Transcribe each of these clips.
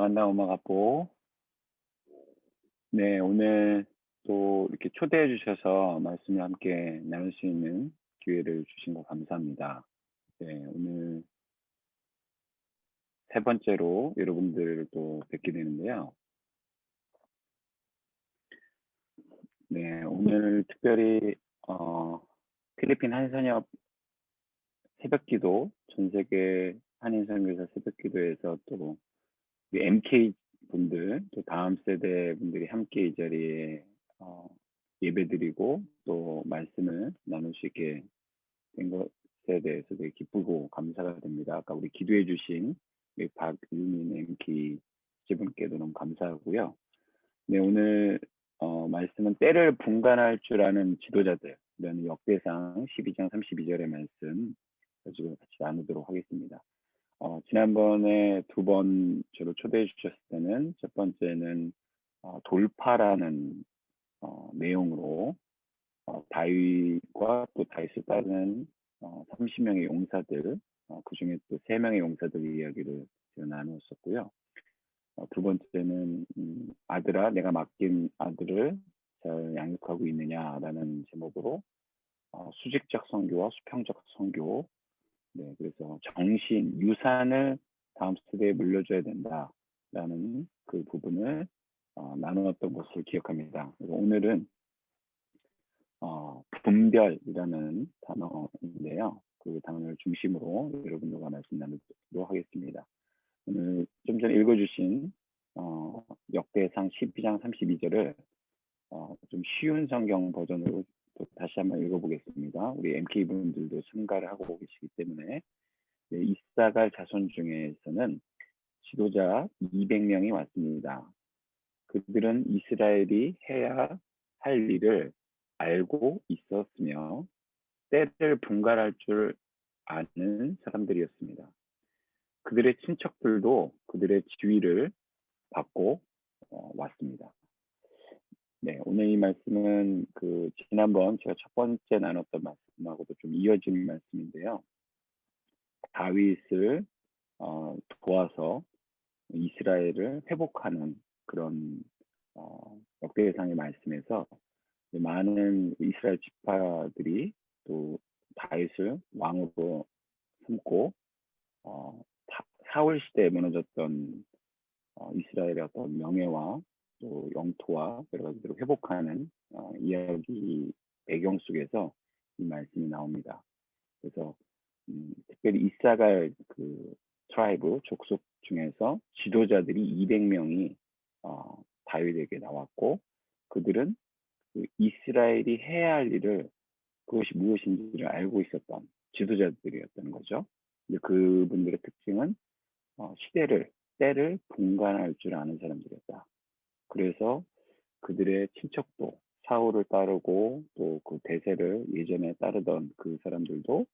나간다 엄마 가보. 네, 오늘 또 이렇게 초대해 주셔서 말씀을 함께 나눌 수 있는 기회를 주신 거 감사합니다. 네, 오늘 세 번째로 여러분들을 또 뵙게 되는데요. 네, 오늘 특별히 필리핀 한선협 새벽기도, 전 세계 한인선교사 새벽기도에서 또 MK 분들, 또 다음 세대 분들이 함께 이 자리에 예배드리고 또 말씀을 나눌 수 있게 된 것에 대해서 되게 기쁘고 감사가 됩니다. 아까 우리 기도해 주신 우리 박유민 MK 지분께도 너무 감사하고요. 네, 오늘 말씀은 때를 분간할 줄 아는 지도자들이라는 역대상 12장 32절의 말씀 가지고 같이 나누도록 하겠습니다. 지난번에 두 번 저를 초대해 주셨을 때는 첫 번째는 돌파라는 내용으로 다윗과 또 다윗을 따르는 30명의 용사들, 그 중에 또 3명의 용사들 이야기를 제가 나누었었고요. 두 번째는 아들아, 내가 맡긴 아들을 잘 양육하고 있느냐라는 제목으로 수직적 선교와 수평적 선교, 네, 그래서 정신, 유산을 다음 세대에 물려줘야 된다라는 그 부분을 나누었던 것을 기억합니다. 그래서 오늘은 분별이라는 단어인데요. 그 단어를 중심으로 여러분들과 말씀 나누도록 하겠습니다. 오늘 좀 전에 읽어주신 역대상 12장 32절을 좀 쉬운 성경 버전으로 또 다시 한번 읽어보겠습니다. 우리 MK분들도 참가를 하고 계시기 때문에 네, 이사갈 자손 중에서는 지도자 200명이 왔습니다. 그들은 이스라엘이 해야 할 일을 알고 있었으며 때를 분갈할 줄 아는 사람들이었습니다. 그들의 친척들도 그들의 지위를 받고 왔습니다. 네, 오늘 이 말씀은 지난번 제가 첫 번째 나눴던 말씀하고도 좀 이어지는 말씀인데요. 다윗을 도와서 이스라엘을 회복하는 그런 역대상의 말씀에서 많은 이스라엘 지파들이 또 다윗을 왕으로 삼고 사울 시대에 무너졌던 이스라엘의 어떤 명예와 또 영토와 여러 가지로 회복하는 이야기 배경 속에서 이 말씀이 나옵니다. 그래서 특별히 이사갈 트라이브 족속 중에서 지도자들이 200명이 다윗에게 나왔고 그들은 이스라엘이 해야 할 일을 그것이 무엇인지를 알고 있었던 지도자들이었다는 거죠. 근데 그분들의 특징은 때를 분간할 줄 아는 사람들이었다. 그래서 그들의 친척도 사울을 따르고 또 그 대세를 예전에 따르던 그 사람들도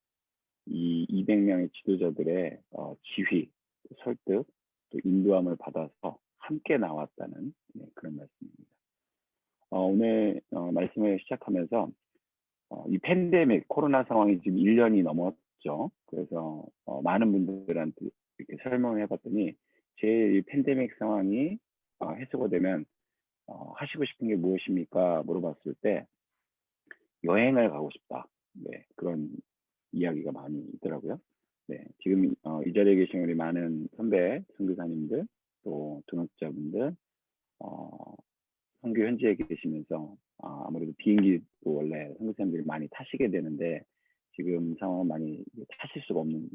이 200명의 지도자들의 지휘, 설득, 또 인도함을 받아서 함께 나왔다는 그런 말씀입니다. 오늘 말씀을 시작하면서 이 팬데믹, 코로나 상황이 지금 1년이 넘었죠. 그래서 많은 분들한테 이렇게 설명을 해봤더니 제일 이 팬데믹 상황이 해소가 되면 하시고 싶은 게 무엇입니까? 물어봤을 때 여행을 가고 싶다. 네, 그런 이야기가 많이 있더라고요. 네, 지금 이 자리에 계신 우리 많은 선배, 선교사님들, 또 등록자분들, 선교 현지에 계시면서 아무래도 비행기도 원래 선교사님들이 많이 타시게 되는데 지금 상황은 많이 타실 수가 없는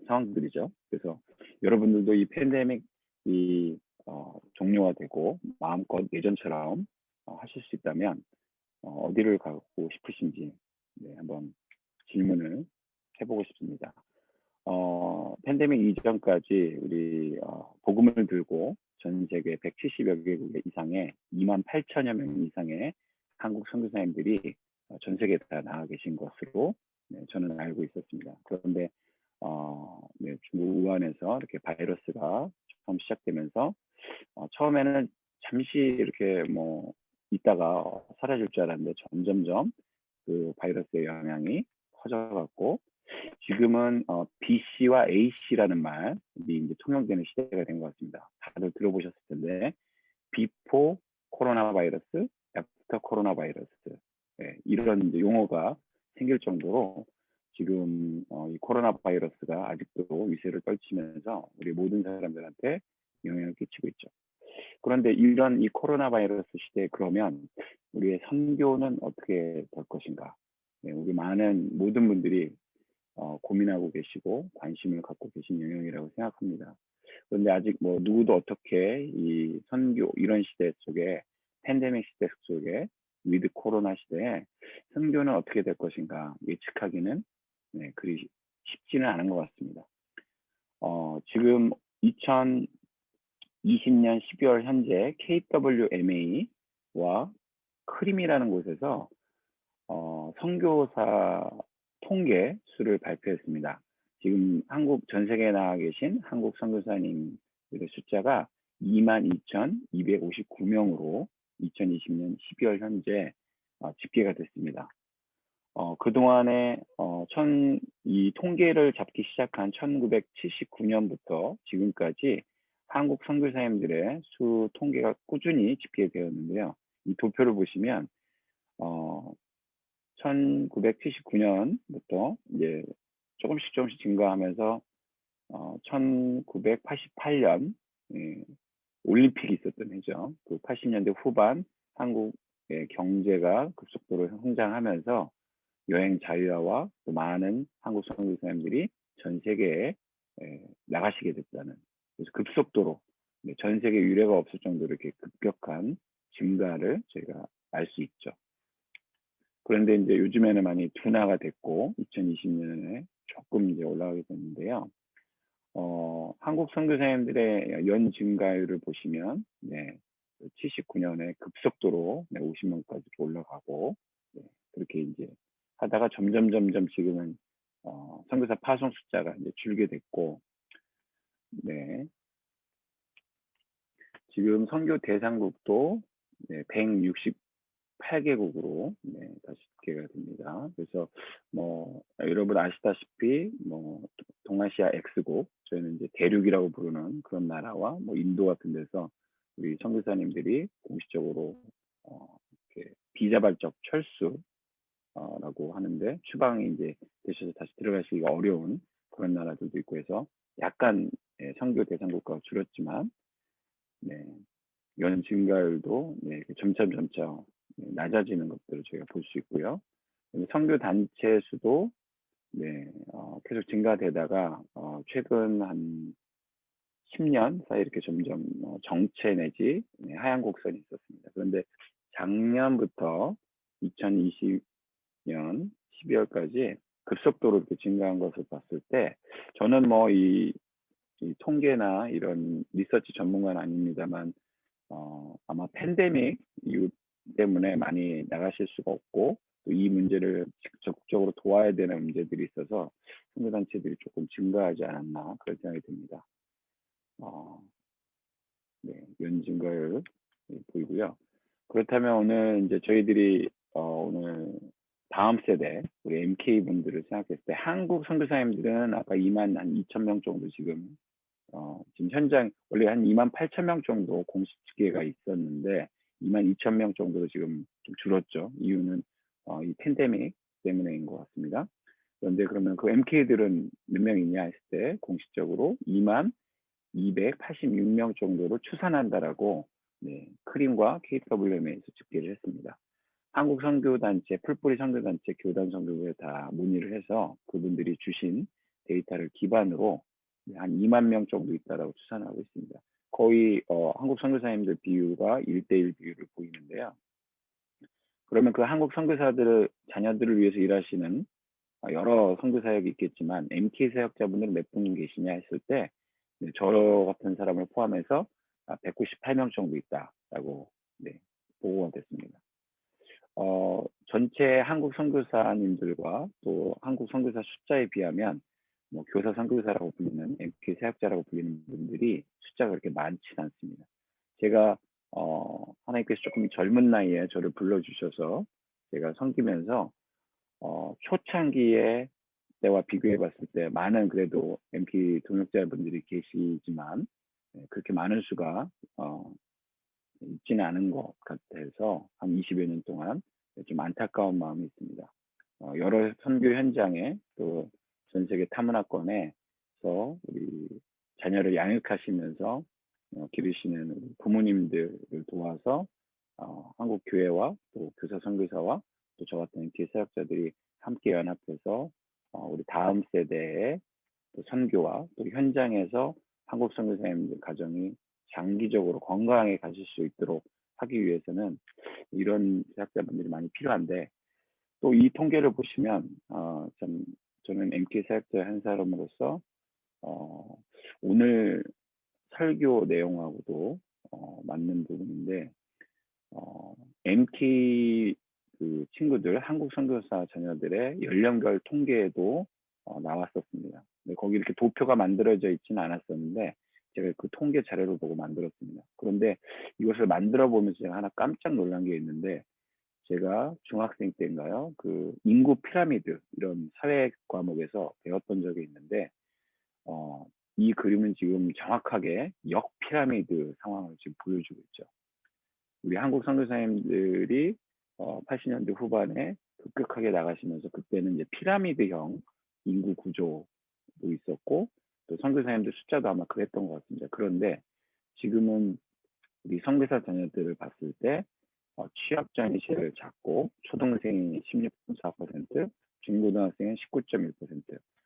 상황들이죠. 그래서 여러분들도 이 팬데믹이 종료가 되고 마음껏 예전처럼 하실 수 있다면 어디를 가고 싶으신지 한번 질문을 해보고 싶습니다. 팬데믹 이전까지 우리 복음을 들고 전 세계 170여 개국 이상의 2만 8천여 명 이상의 한국 선교사님들이 전 세계에 다 나와 계신 것으로 저는 알고 있었습니다. 그런데 중국 우한에서 이렇게 바이러스가 처음 시작되면서 처음에는 잠시 이렇게 있다가 사라질 줄 알았는데 점점점 그 바이러스의 영향이 커져갖고 지금은 BC와 AC라는 말이 이제 통용되는 시대가 된 것 같습니다. 다들 들어보셨을 텐데, 비포 코로나 바이러스, 애프터 코로나 바이러스, 예, 이런 이제 용어가 생길 정도로 지금 이 코로나 바이러스가 아직도 위세를 떨치면서 우리 모든 사람들한테 영향을 끼치고 있죠. 그런데 이런 이 코로나 바이러스 시대에 그러면 우리의 선교는 어떻게 될 것인가? 네, 우리 많은 모든 분들이 고민하고 계시고 관심을 갖고 계신 영역이라고 생각합니다. 그런데 아직 뭐 누구도 어떻게 이 선교 이런 시대 속에 팬데믹 시대 속에 위드 코로나 시대에 선교는 어떻게 될 것인가 예측하기는 네, 그리 쉽지는 않은 것 같습니다. 지금 2020년 12월 현재 KWMA와 크림이라는 곳에서 선교사 통계 수를 발표했습니다. 지금 전 세계에 나와 계신 한국 선교사님들의 숫자가 22,259명으로 2020년 12월 현재 집계가 됐습니다. 그동안에 이 통계를 잡기 시작한 1979년부터 지금까지 한국 선교사님들의 수 통계가 꾸준히 집계되었는데요. 이 도표를 보시면 1979년부터 이제 조금씩 증가하면서 1988년 올림픽이 있었던 해죠. 그 80년대 후반 한국의 경제가 급속도로 성장하면서 여행 자유화와 또 많은 한국 선교사님들이 전 세계에 나가시게 됐다는, 그래서 급속도로 전 세계 유례가 없을 정도로 이렇게 급격한 증가를 저희가 알 수 있죠. 그런데 이제 요즘에는 많이 둔화가 됐고 2020년에 조금 이제 올라가게 됐는데요. 한국 선교사님들의 연 증가율을 보시면 79년에 급속도로 50명까지 올라가고 그렇게 이제 하다가 점점 지금은 선교사 파송 숫자가 이제 줄게 됐고, 지금 선교 대상국도 168개국으로 다시 집계가 됩니다. 그래서 뭐 여러분 아시다시피 뭐 동아시아 X국, 저희는 이제 대륙이라고 부르는 그런 나라와 뭐 인도 같은 데서 우리 선교사님들이 공식적으로 이렇게 비자발적 철수라고 하는데 추방이 이제 되셔서 다시 들어가시기가 어려운 그런 나라들도 있고 해서 약간 선교 대상국가가 줄었지만 연 증가율도 점차 낮아지는 것들을 저희가 볼 수 있고요. 선교 단체 수도 계속 증가되다가 최근 한 10년 사이 이렇게 점점 정체 내지 하향 곡선이 있었습니다. 그런데 작년부터 2020년 12월까지 급속도로 이렇게 증가한 것을 봤을 때 저는 뭐 이 통계나 이런 리서치 전문가는 아닙니다만 아마 팬데믹 이유 때문에 많이 나가실 수가 없고 또 이 문제를 적극적으로 도와야 되는 문제들이 있어서 선교단체들이 조금 증가하지 않았나 그런 생각이 듭니다. 연 증가율 보이고요. 그렇다면 오늘 이제 저희들이 오늘 다음 세대 우리 MK 분들을 생각했을 때 한국 선교사님들은 아까 2만 한 2천 명 정도 지금 현장 원래 한 2만 8천 명 정도 공식 집계가 있었는데 2만 2천 명 정도로 지금 좀 줄었죠. 이유는 이 팬데믹 때문에인 것 같습니다. 그런데 그러면 그 MK들은 몇 명이냐 했을 때 공식적으로 2만 286명 정도로 추산한다라고 크림과 KWM에서 집계를 했습니다. 한국 선교단체, 풀뿌리 선교단체, 교단 선교부에 다 문의를 해서 그분들이 주신 데이터를 기반으로 한 2만 명 정도 있다라고 추산하고 있습니다. 거의 한국 선교사님들 비율과 1대1 비율을 보이는데요. 그러면 그 한국 선교사들 자녀들을 위해서 일하시는 여러 선교 사역이 있겠지만 MK 사역자분들은 몇 분 계시냐 했을 때 저 같은 사람을 포함해서 198명 정도 있다라고 보고가 됐습니다. 전체 한국 선교사님들과 또 한국 선교사 숫자에 비하면 뭐 교사 선교사라고 불리는 MK 사역자라고 불리는 분들이 숫자가 그렇게 많지는 않습니다. 제가 하나님께서 조금 젊은 나이에 저를 불러주셔서 제가 섬기면서 초창기에 때와 비교해 봤을 때 많은 그래도 MT 동역자분들이 계시지만 그렇게 많은 수가 있지는 않은 것 같아서 한 20여 년 동안 좀 안타까운 마음이 있습니다. 여러 선교 현장에 또 전 세계 타문화권에서 우리 자녀를 양육하시면서 기르시는 우리 부모님들을 도와서 한국 교회와 또 교사 선교사와 또 저 같은 MT 사역자들이 함께 연합해서 우리 다음 세대의 또 선교와 또 현장에서 한국 선교사님들 가정이 장기적으로 건강하게 가실 수 있도록 하기 위해서는 이런 사역자분들이 많이 필요한데 또 이 통계를 보시면 참 저는 MT 사역자 한 사람으로서 오늘 설교 내용하고도 맞는 부분인데 MT 그 친구들 한국 선교사 자녀들의 연령별 통계에도 나왔었습니다. 근데 거기 이렇게 도표가 만들어져 있지는 않았었는데 제가 그 통계 자료를 보고 만들었습니다. 그런데 이것을 만들어 보면서 제가 하나 깜짝 놀란 게 있는데 제가 중학생 때인가요? 그 인구 피라미드 이런 사회 과목에서 배웠던 적이 있는데 이 그림은 지금 정확하게 역 피라미드 상황을 지금 보여주고 있죠. 우리 한국 선교사님들이 80년대 후반에 급격하게 나가시면서 그때는 이제 피라미드형 인구 구조도 있었고 또 선교사님들 숫자도 아마 그랬던 것 같습니다. 그런데 지금은 우리 선교사 자녀들을 봤을 때 취업자의 시를 작고 초등생이 16.4%, 중고등학생은 19.1%,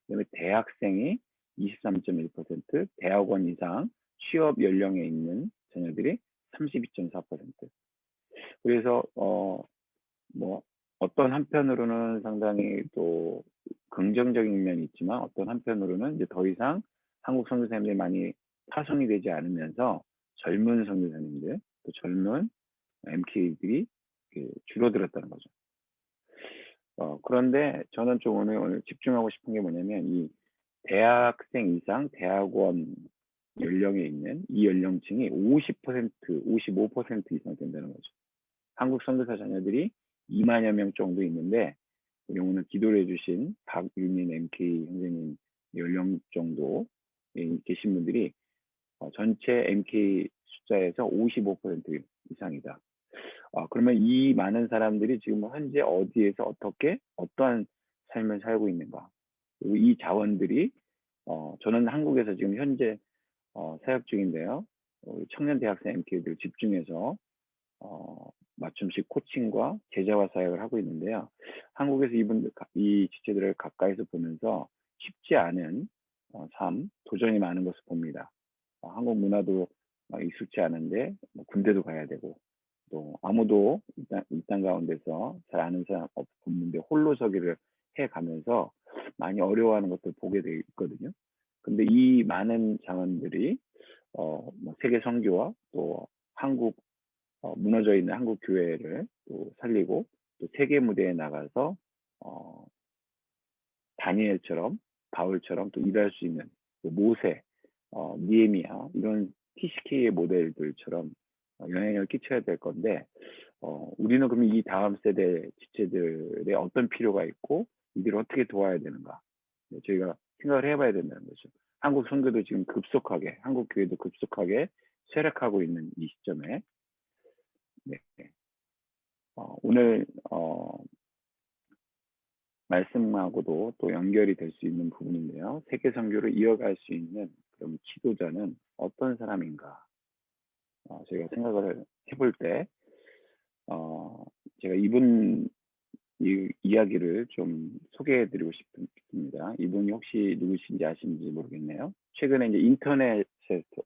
그다음에 대학생이 23.1%, 대학원 이상 취업 연령에 있는 자녀들이 32.4%. 그래서 뭐 어떤 한편으로는 상당히 또 긍정적인 면이 있지만 어떤 한편으로는 이제 더 이상 한국 선교사님들이 많이 파송이 되지 않으면서 젊은 선교사님들 또 젊은 MK들이 줄어들었다는 거죠. 그런데 저는 좀 오늘 집중하고 싶은 게 뭐냐면 이 대학생 이상 대학원 연령에 있는 이 연령층이 50%, 55% 이상 된다는 거죠. 한국 선교사 자녀들이 2만여 명 정도 있는데 우리 오늘 기도를 해주신 박윤민 MK 선생님 연령 정도에 계신 분들이 전체 MK 숫자에서 55% 이상이다. 그러면 이 많은 사람들이 지금 현재 어디에서 어떻게 어떠한 삶을 살고 있는가? 그리고 이 자원들이 저는 한국에서 지금 현재 사역 중인데요. 청년 대학생 MK들 집중해서 맞춤식 코칭과 제자화 사역을 하고 있는데요. 한국에서 이 지체들을 가까이서 보면서 쉽지 않은 삶, 도전이 많은 것을 봅니다. 한국 문화도 익숙치 않은데 군대도 가야 되고 또 아무도 이 땅 가운데서 잘 아는 사람 없는데 홀로서기를 해가면서 많이 어려워하는 것들을 보게 되어 있거든요. 근데 이 많은 자원들이 세계 선교와 또 한국 무너져 있는 한국 교회를 또 살리고 또 세계 무대에 나가서 다니엘처럼 바울처럼 또 일할 수 있는 모세, 니에미야 이런 TCK의 모델들처럼 영향력을 끼쳐야 될 건데 우리는 그러면 이 다음 세대 지체들의 어떤 필요가 있고 이들을 어떻게 도와야 되는가 저희가 생각을 해봐야 된다는 거죠. 한국 선교도 지금 급속하게 한국 교회도 급속하게 쇠락하고 있는 이 시점에 네. 오늘 말씀하고도 또 연결이 될 수 있는 부분인데요. 세계 선교를 이어갈 수 있는 그럼 지도자는 어떤 사람인가? 저희가 생각을 해볼 때 제가 이분 이야기를 좀 소개해드리고 싶습니다. 이분이 혹시 누구신지 아시는지 모르겠네요. 최근에 이제 인터넷에도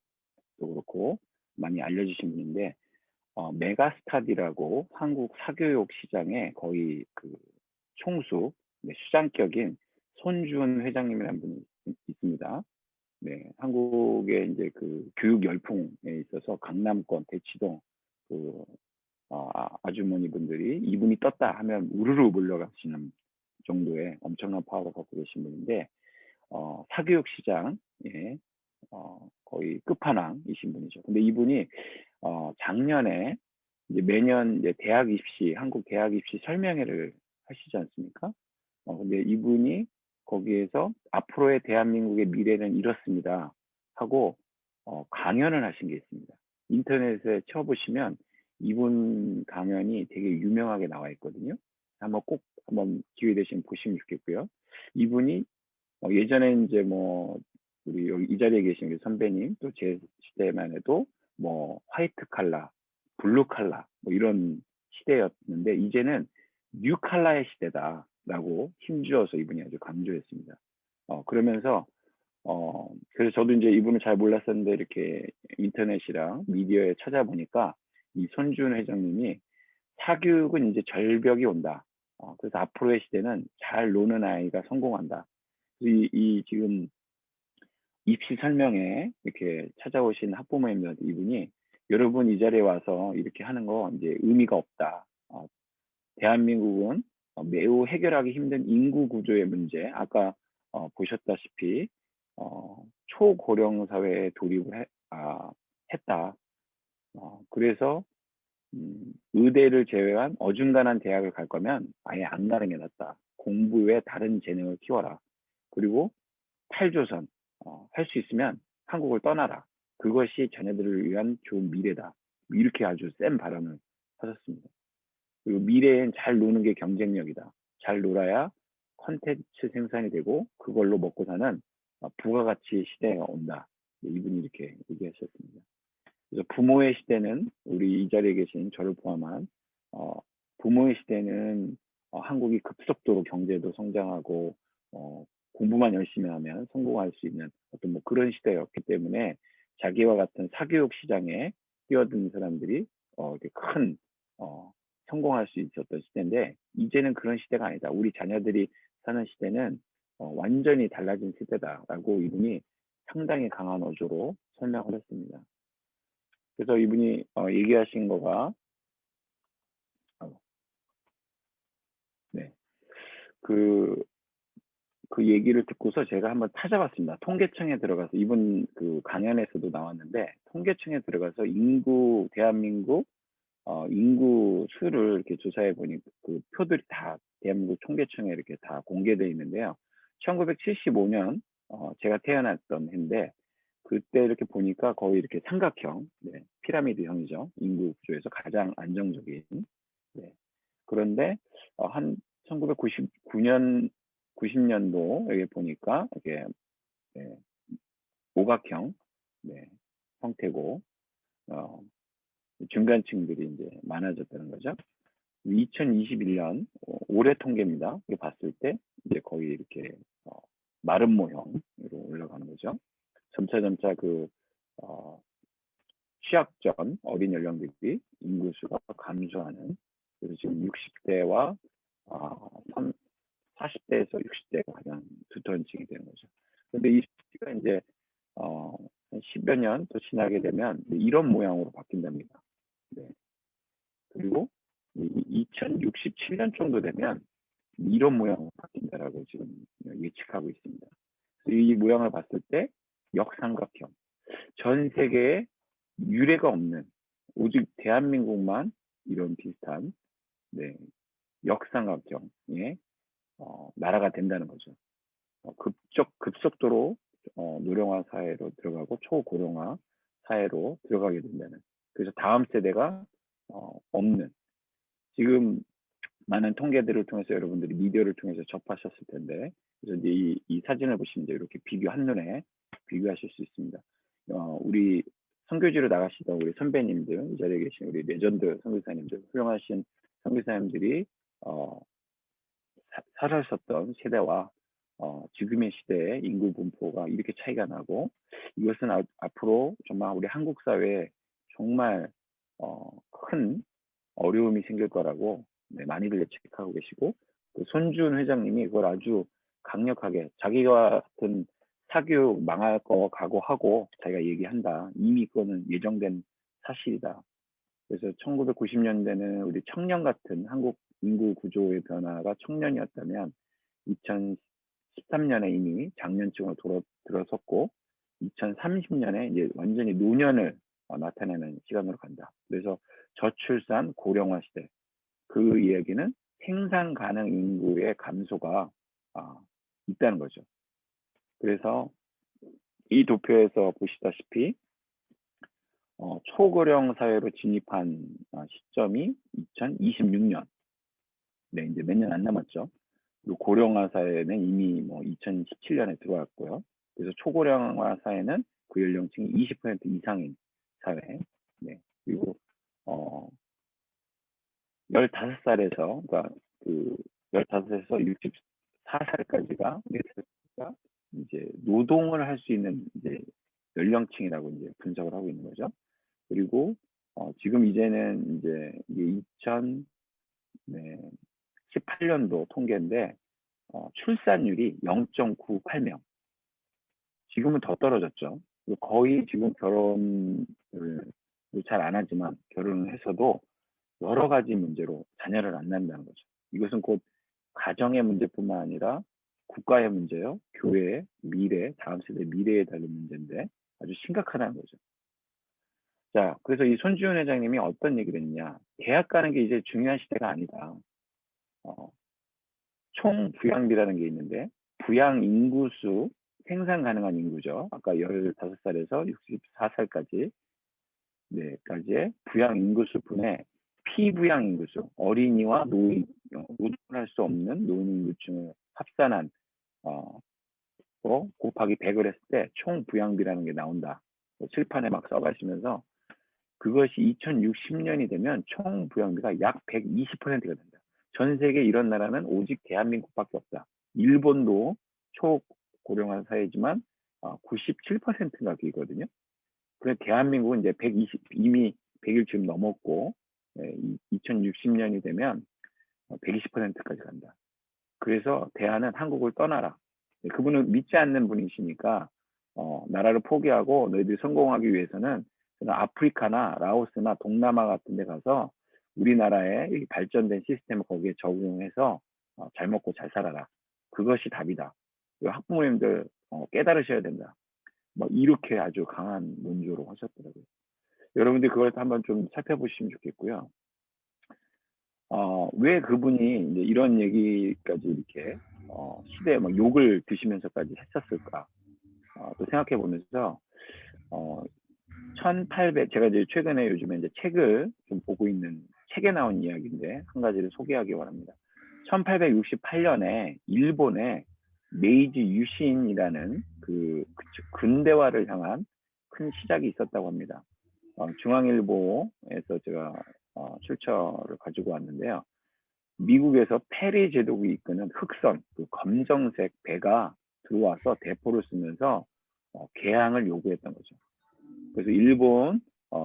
그렇고 많이 알려주신 분인데 메가스타디라고 한국 사교육 시장에 거의 그 총수 수장격인 손준 회장님이라는 분이 있습니다. 네, 한국의 이제 그 교육 열풍에 있어서 강남권 대치동 그 아주머니 분들이 이분이 떴다 하면 우르르 몰려가시는 정도의 엄청난 파워를 갖고 계신 분인데 사교육 시장에 거의 끝판왕이신 분이죠. 근데 이분이 작년에 이제 매년 이제 대학 입시 한국 대학 입시 설명회를 하시지 않습니까? 근데 이분이 거기에서 앞으로의 대한민국의 미래는 이렇습니다 하고 강연을 하신 게 있습니다. 인터넷에 쳐보시면 이분 강연이 되게 유명하게 나와 있거든요. 한번 기회 되시면 보시면 좋겠고요. 이분이 예전에 이제 뭐 우리 여기 이 자리에 계신 우리 선배님 또 제 시대만 해도 뭐 화이트 칼라, 블루 칼라 뭐 이런 시대였는데 이제는 뉴 칼라의 시대다라고 힘주어서 이분이 아주 강조했습니다. 그러면서 그래서 저도 이제 이분을 잘 몰랐었는데 이렇게 인터넷이랑 미디어에 찾아보니까 이 손준 회장님이 사교육은 이제 절벽이 온다. 그래서 앞으로의 시대는 잘 노는 아이가 성공한다. 이 지금 입시 설명회 이렇게 찾아오신 학부모님들 이분이 여러분 이 자리에 와서 이렇게 하는 거 이제 의미가 없다. 대한민국은 매우 해결하기 힘든 인구 구조의 문제, 아까 보셨다시피 초고령 사회에 돌입을 했다. 그래서 의대를 제외한 어중간한 대학을 갈 거면 아예 안 가는 게 낫다. 공부에 다른 재능을 키워라. 그리고 탈조선 할 수 있으면 한국을 떠나라. 그것이 자녀들을 위한 좋은 미래다. 이렇게 아주 센 발언을 하셨습니다. 그리고 미래엔 잘 노는 게 경쟁력이다. 잘 놀아야 컨텐츠 생산이 되고 그걸로 먹고 사는 부가가치 시대가 온다. 이분이 이렇게 얘기하셨습니다. 그래서 부모의 시대는 우리 이 자리에 계신 저를 포함한 부모의 시대는 한국이 급속도로 경제도 성장하고 공부만 열심히 하면 성공할 수 있는 어떤 뭐 그런 시대였기 때문에 자기와 같은 사교육 시장에 뛰어든 사람들이 이렇게 큰 성공할 수 있었던 시대인데 이제는 그런 시대가 아니다. 우리 자녀들이 사는 시대는 완전히 달라진 시대다라고 이분이 상당히 강한 어조로 설명을 했습니다. 그래서 이분이 얘기하신 거가 네, 그 얘기를 듣고서 제가 한번 찾아봤습니다. 통계청에 들어가서 이분 그 강연에서도 나왔는데 통계청에 들어가서 대한민국 인구 수를 이렇게 조사해 보니 그 표들이 다 대한민국 통계청에 이렇게 다 공개되어 있는데요. 1975년 제가 태어났던 해인데 그때 이렇게 보니까 거의 이렇게 삼각형, 네, 피라미드형이죠. 인구 구조에서 가장 안정적인. 네. 그런데 한 1999년 90년도 여기 보니까 이게 네, 오각형 네, 형태고 중간층들이 이제 많아졌다는 거죠. 2021년 올해 통계입니다. 이거 봤을 때 이제 거의 이렇게 마름 모형으로 올라가는 거죠. 점차 그 취약 전 어린 연령들이 인구수가 감소하는 그래서 지금 60대와 40대에서 60대가 가장 두터운 층이 되는 거죠. 그런데 이 시기가 이제 한 10여 년 더 지나게 되면 이런 모양으로 바뀐답니다. 네. 그리고 2067년 정도 되면 이런 모양으로 바뀐다라고 지금 예측하고 있습니다. 이 모양을 봤을 때 역삼각형, 전 세계에 유례가 없는 오직 대한민국만 이런 비슷한 네, 역삼각형의 나라가 된다는 거죠. 급속도로 노령화 사회로 들어가고 초고령화 사회로 들어가게 된다는. 그래서 다음 세대가 없는. 지금 많은 통계들을 통해서 여러분들이 미디어를 통해서 접하셨을 텐데, 그래서 이제 이 사진을 보시면 이제 이렇게 한눈에 비교하실 수 있습니다. 우리 선교지로 나가시던 우리 선배님들, 이 자리에 계신 우리 레전드 선교사님들, 훌륭하신 선교사님들이 살아셨던 세대와 지금의 시대의 인구 분포가 이렇게 차이가 나고 이것은 앞으로 정말 우리 한국 사회에 정말 큰 어려움이 생길 거라고 네, 많이들 예측하고 계시고 그 손준 회장님이 그걸 아주 강력하게 자기와 같은 사교육 망할 거 각오하고 자기가 얘기한다. 이미 그거는 예정된 사실이다. 그래서 1990년대는 우리 청년 같은 한국 인구 구조의 변화가 청년이었다면 2013년에 이미 장년층으로 들어섰고 2030년에 이제 완전히 노년을 나타내는 시간으로 간다. 그래서 저출산 고령화 시대. 그 이야기는 생산 가능 인구의 감소가 있다는 거죠. 그래서 이 도표에서 보시다시피 초고령 사회로 진입한 시점이 2026년. 네, 이제 몇 년 안 남았죠. 그리고 고령화 사회는 이미 뭐 2017년에 들어왔고요. 그래서 초고령화 사회는 그 연령층이 20% 이상인 사회. 네. 그리고 15살에서 그러니까 그 15에서 64살까지가 이제 노동을 할 수 있는 이제 연령층이라고 이제 분석을 하고 있는 거죠. 그리고 지금 이제는 이제 이게 2018년도 통계인데 출산율이 0.98명. 지금은 더 떨어졌죠. 거의 지금 결혼을 잘 안 하지만 결혼을 해서도 여러 가지 문제로 자녀를 안 낳는다는 거죠. 이것은 곧 가정의 문제뿐만 아니라 국가의 문제요, 교회의 미래, 다음 세대 미래에 달린 문제인데 아주 심각하다는 거죠. 자, 그래서 이 손지훈 회장님이 어떤 얘기를 했냐. 대학 가는 게 이제 중요한 시대가 아니다. 총 부양비라는 게 있는데 부양 인구수, 생산 가능한 인구죠. 아까 15살에서 64살까지 까지의 부양 인구수 분의 피부양 인구수, 어린이와 노인, 노동을 할 수 없는 노인 인구층을 합산한 곱하기 100을 했을 때 총 부양비라는 게 나온다. 칠판에 막 써가시면서 그것이 2060년이 되면 총 부양비가 약 120%가 된다. 전 세계 이런 나라는 오직 대한민국밖에 없다. 일본도 초고령화 사회지만 97%인가 되거든요. 그래서 대한민국은 이제 120, 이미 100일 지금 넘었고 2060년이 되면 120%까지 간다. 그래서 대안은 한국을 떠나라. 그분은 믿지 않는 분이시니까 나라를 포기하고 너희들이 성공하기 위해서는 아프리카나 라오스나 동남아 같은 데 가서 우리나라의 발전된 시스템을 거기에 적용해서 잘 먹고 잘 살아라. 그것이 답이다. 학부모님들 깨달으셔야 된다. 뭐 이렇게 아주 강한 논조로 하셨더라고요. 여러분들 그걸 한번 좀 살펴보시면 좋겠고요. 왜 그분이 이제 이런 얘기까지 이렇게 시대에 막 욕을 드시면서까지 했었을까? 또 생각해 보면서 1800 제가 이제 최근에 요즘에 이제 책을 좀 보고 있는 책에 나온 이야기인데 한 가지를 소개하기 원합니다. 1868년에 일본의 메이지 유신이라는 그 근대화를 향한 큰 시작이 있었다고 합니다. 중앙일보에서 제가 출처를 가지고 왔는데요. 미국에서 페리 제독이 이끄는 흑선, 그 검정색 배가 들어와서 대포를 쓰면서 개항을 요구했던 거죠. 그래서 일본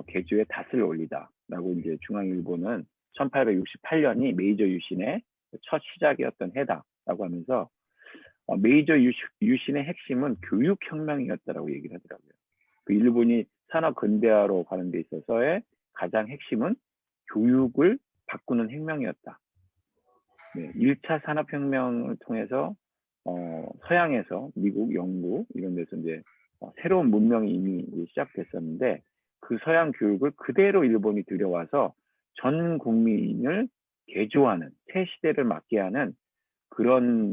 개주에 닷을 올리다라고 이제 중앙일보는 1868년이 메이저 유신의 첫 시작이었던 해다라고 하면서 메이저 유신의 핵심은 교육혁명이었다라고 얘기를 하더라고요. 그 일본이 산업 근대화로 가는 데 있어서의 가장 핵심은 교육을 바꾸는 혁명이었다. 1차 산업혁명을 통해서 서양에서 미국, 영국 이런 데서 이제 새로운 문명이 이미 시작됐었는데 그 서양 교육을 그대로 일본이 들여와서 전 국민을 개조하는 새 시대를 맞게 하는 그런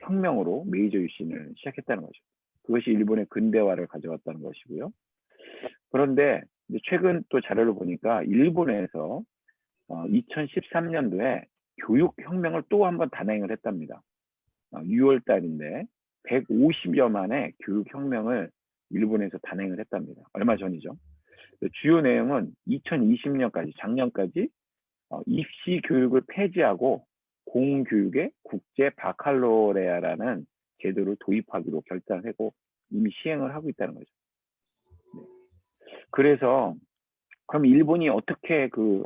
혁명으로 메이저 유신을 시작했다는 거죠. 그것이 일본의 근대화를 가져왔다는 것이고요. 그런데 최근 또 자료를 보니까 일본에서 2013년도에 교육혁명을 또 한 번 단행을 했답니다. 6월 달인데 150여만의 교육혁명을 일본에서 단행을 했답니다. 얼마 전이죠. 주요 내용은 2020년까지 작년까지 입시 교육을 폐지하고 공교육의 국제 바칼로레아라는 제도를 도입하기로 결단하고 이미 시행을 하고 있다는 거죠. 그래서 그럼 일본이 어떻게 그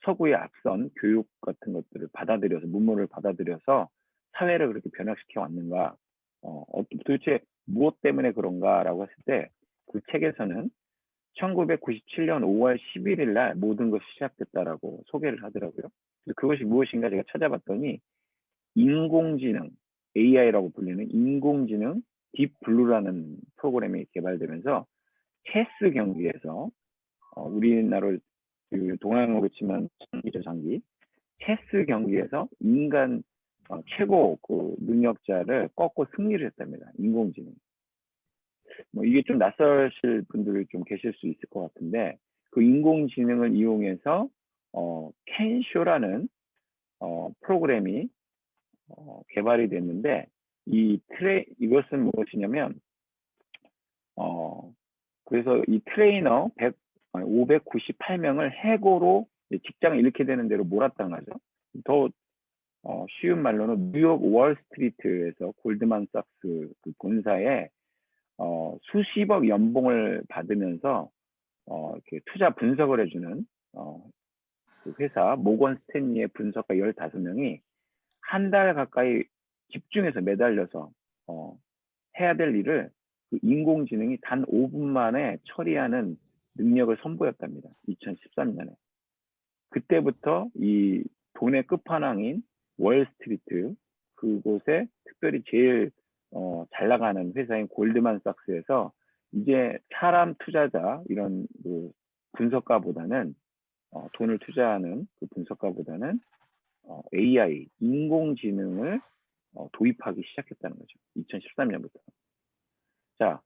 서구의 앞선 교육 같은 것들을 받아들여서 문물을 받아들여서 사회를 그렇게 변화시켜 왔는가? 도대체 무엇 때문에 그런가라고 했을 때 그 책에서는 1997년 5월 11일 날 모든 것이 시작됐다라고 소개를 하더라고요. 그것이 무엇인가 제가 찾아봤더니 인공지능, AI라고 불리는 인공지능 딥블루라는 프로그램이 개발되면서 체스 경기에서 우리나라로 동양으로 치면 장기죠, 장기. 체스 경기에서 인간 최고 그 능력자를 꺾고 승리를 했답니다. 인공지능. 뭐 이게 좀 낯설실 분들이 좀 계실 수 있을 것 같은데 그 인공지능을 이용해서 캔쇼라는 프로그램이 개발이 됐는데 이것은 무엇이냐면 그래서 이 트레이너 598명을 해고로 직장을 잃게 되는 대로 몰았다는 거죠. 더 쉬운 말로는 뉴욕 월스트리트에서 골드만삭스 그 본사에 수십억 연봉을 받으면서 이렇게 투자 분석을 해주는 그 회사 모건 스탠리의 분석가 15명이 한 달 가까이 집중해서 매달려서 해야 될 일을 그 인공지능이 단 5분 만에 처리하는 능력을 선보였답니다. 2013년에. 그때부터 이 돈의 끝판왕인 월스트리트 그곳에 특별히 제일 잘 나가는 회사인 골드만삭스에서 이제 사람 투자자 이런 그 분석가보다는 돈을 투자하는 그 분석가보다는 AI 인공지능을 도입하기 시작했다는 거죠. 2013년부터. 자,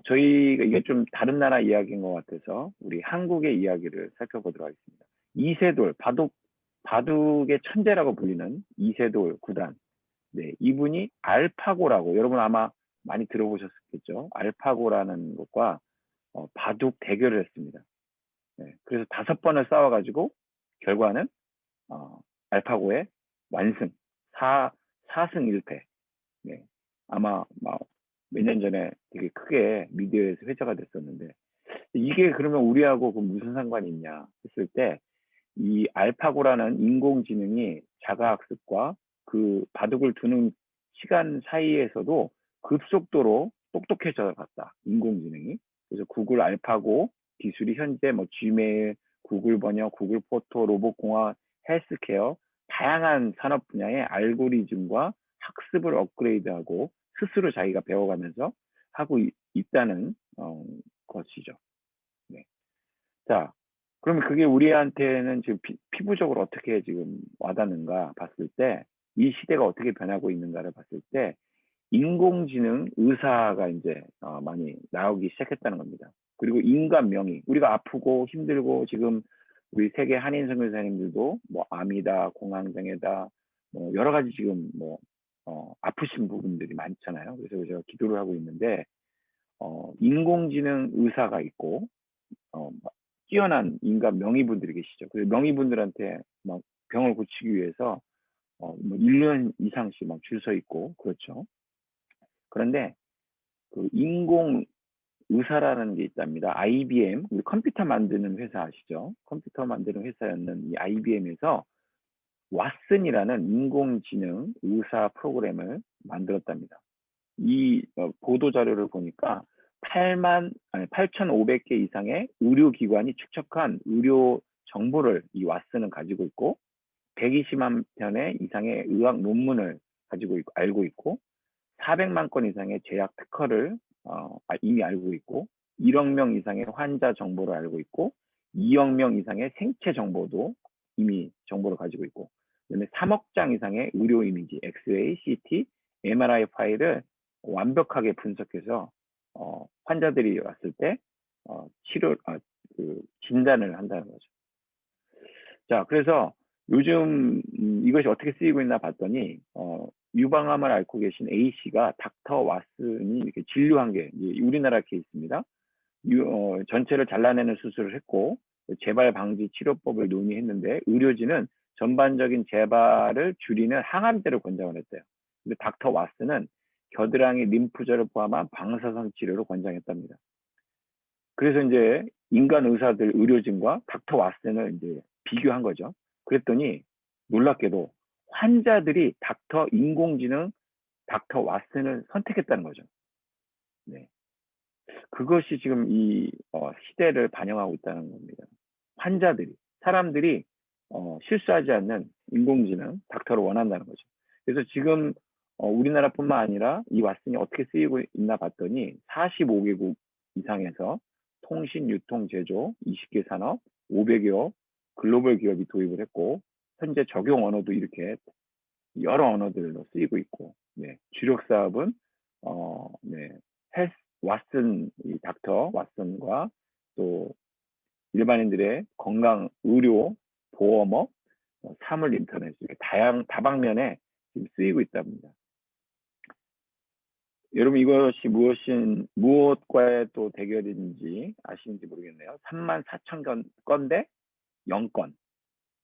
저희가 이게 좀 다른 나라 이야기인 것 같아서 우리 한국의 이야기를 살펴보도록 하겠습니다. 이세돌, 바둑의 천재라고 불리는 이세돌 구단. 네, 이분이 알파고라고 여러분 아마 많이 들어보셨겠죠. 알파고라는 것과 바둑 대결을 했습니다. 네, 그래서 5번을 싸워가지고 결과는 알파고의 완승, 4승 1패. 네, 아마 몇 년 전에 되게 크게 미디어에서 회자가 됐었는데 이게 그러면 우리하고 그 무슨 상관이 있냐 했을 때 이 알파고라는 인공지능이 자가학습과 그 바둑을 두는 시간 사이에서도 급속도로 똑똑해져 갔다. 인공지능이. 그래서 구글 알파고 기술이 현재 뭐 지메일, 구글 번역, 구글 포토, 로봇공학, 헬스케어 다양한 산업 분야의 알고리즘과 학습을 업그레이드하고 스스로 자기가 배워가면서 하고 있다는 것이죠. 네. 자, 그러면 그게 우리한테는 지금 피부적으로 어떻게 지금 와닿는가 봤을 때, 이 시대가 어떻게 변하고 있는가를 봤을 때, 인공지능 의사가 이제 많이 나오기 시작했다는 겁니다. 그리고 인간 명의, 우리가 아프고 힘들고 지금 우리 세계 한인 선교사님들도 뭐 암이다, 공황장애다, 뭐 여러 가지 지금 뭐 아프신 부분들이 많잖아요. 그래서 제가 기도를 하고 있는데 인공지능 의사가 있고 뛰어난 인간 명의분들이 계시죠. 그래서 명의분들한테 막 병을 고치기 위해서 뭐 1년 이상씩 막 줄 서 있고 그렇죠. 그런데 그 인공 의사라는 게 있답니다. IBM, 우리 컴퓨터 만드는 회사 아시죠? 컴퓨터 만드는 회사였는 이 IBM에서 왓슨이라는 인공지능 의사 프로그램을 만들었답니다. 이 보도 자료를 보니까 8,500개 이상의 의료기관이 축적한 의료 정보를 이 왓슨은 가지고 있고 120만 편의 이상의 의학 논문을 가지고 있고 알고 있고 400만 건 이상의 제약 특허를 이미 알고 있고 1억 명 이상의 환자 정보를 알고 있고 2억 명 이상의 생체 정보도 이미 정보를 가지고 있고 그다음에 3억 장 이상의 의료 이미지, 엑스레이, CT, MRI 파일을 완벽하게 분석해서 환자들이 왔을 때 그 진단을 한다는 거죠. 자, 그래서 요즘 이것이 어떻게 쓰이고 있나 봤더니 유방암을 앓고 계신 A씨가 닥터 왓슨이 이렇게 진료한 게 우리나라 케이스입니다. 전체를 잘라내는 수술을 했고 재발 방지 치료법을 논의했는데 의료진은 전반적인 재발을 줄이는 항암제를 권장을 했대요. 근데 닥터 왓슨은 겨드랑이 림프절을 포함한 방사선 치료를 권장했답니다. 그래서 이제 인간 의사들, 의료진과 닥터 왓슨을 이제 비교한 거죠. 그랬더니 놀랍게도 환자들이 인공지능 닥터 왓슨을 선택했다는 거죠. 네. 그것이 지금 이 시대를 반영하고 있다는 겁니다. 사람들이 실수하지 않는 인공지능 닥터를 원한다는 거죠. 그래서 지금 우리나라뿐만 아니라 이 왓슨이 어떻게 쓰이고 있나 봤더니 45개국 이상에서 통신, 유통, 제조, 20개 산업, 500여 글로벌 기업이 도입을 했고 현재 적용 언어도 이렇게 여러 언어들로 쓰이고 있고, 네, 주력 사업은 네, 헬스 왓슨 이 닥터 왓슨과 또 일반인들의 건강 의료 보험업, 사물 인터넷 이렇게 다방면에 지금 쓰이고 있답니다. 여러분 이것이 무엇과의 또 대결인지 아시는지 모르겠네요. 34,000건 대 0건.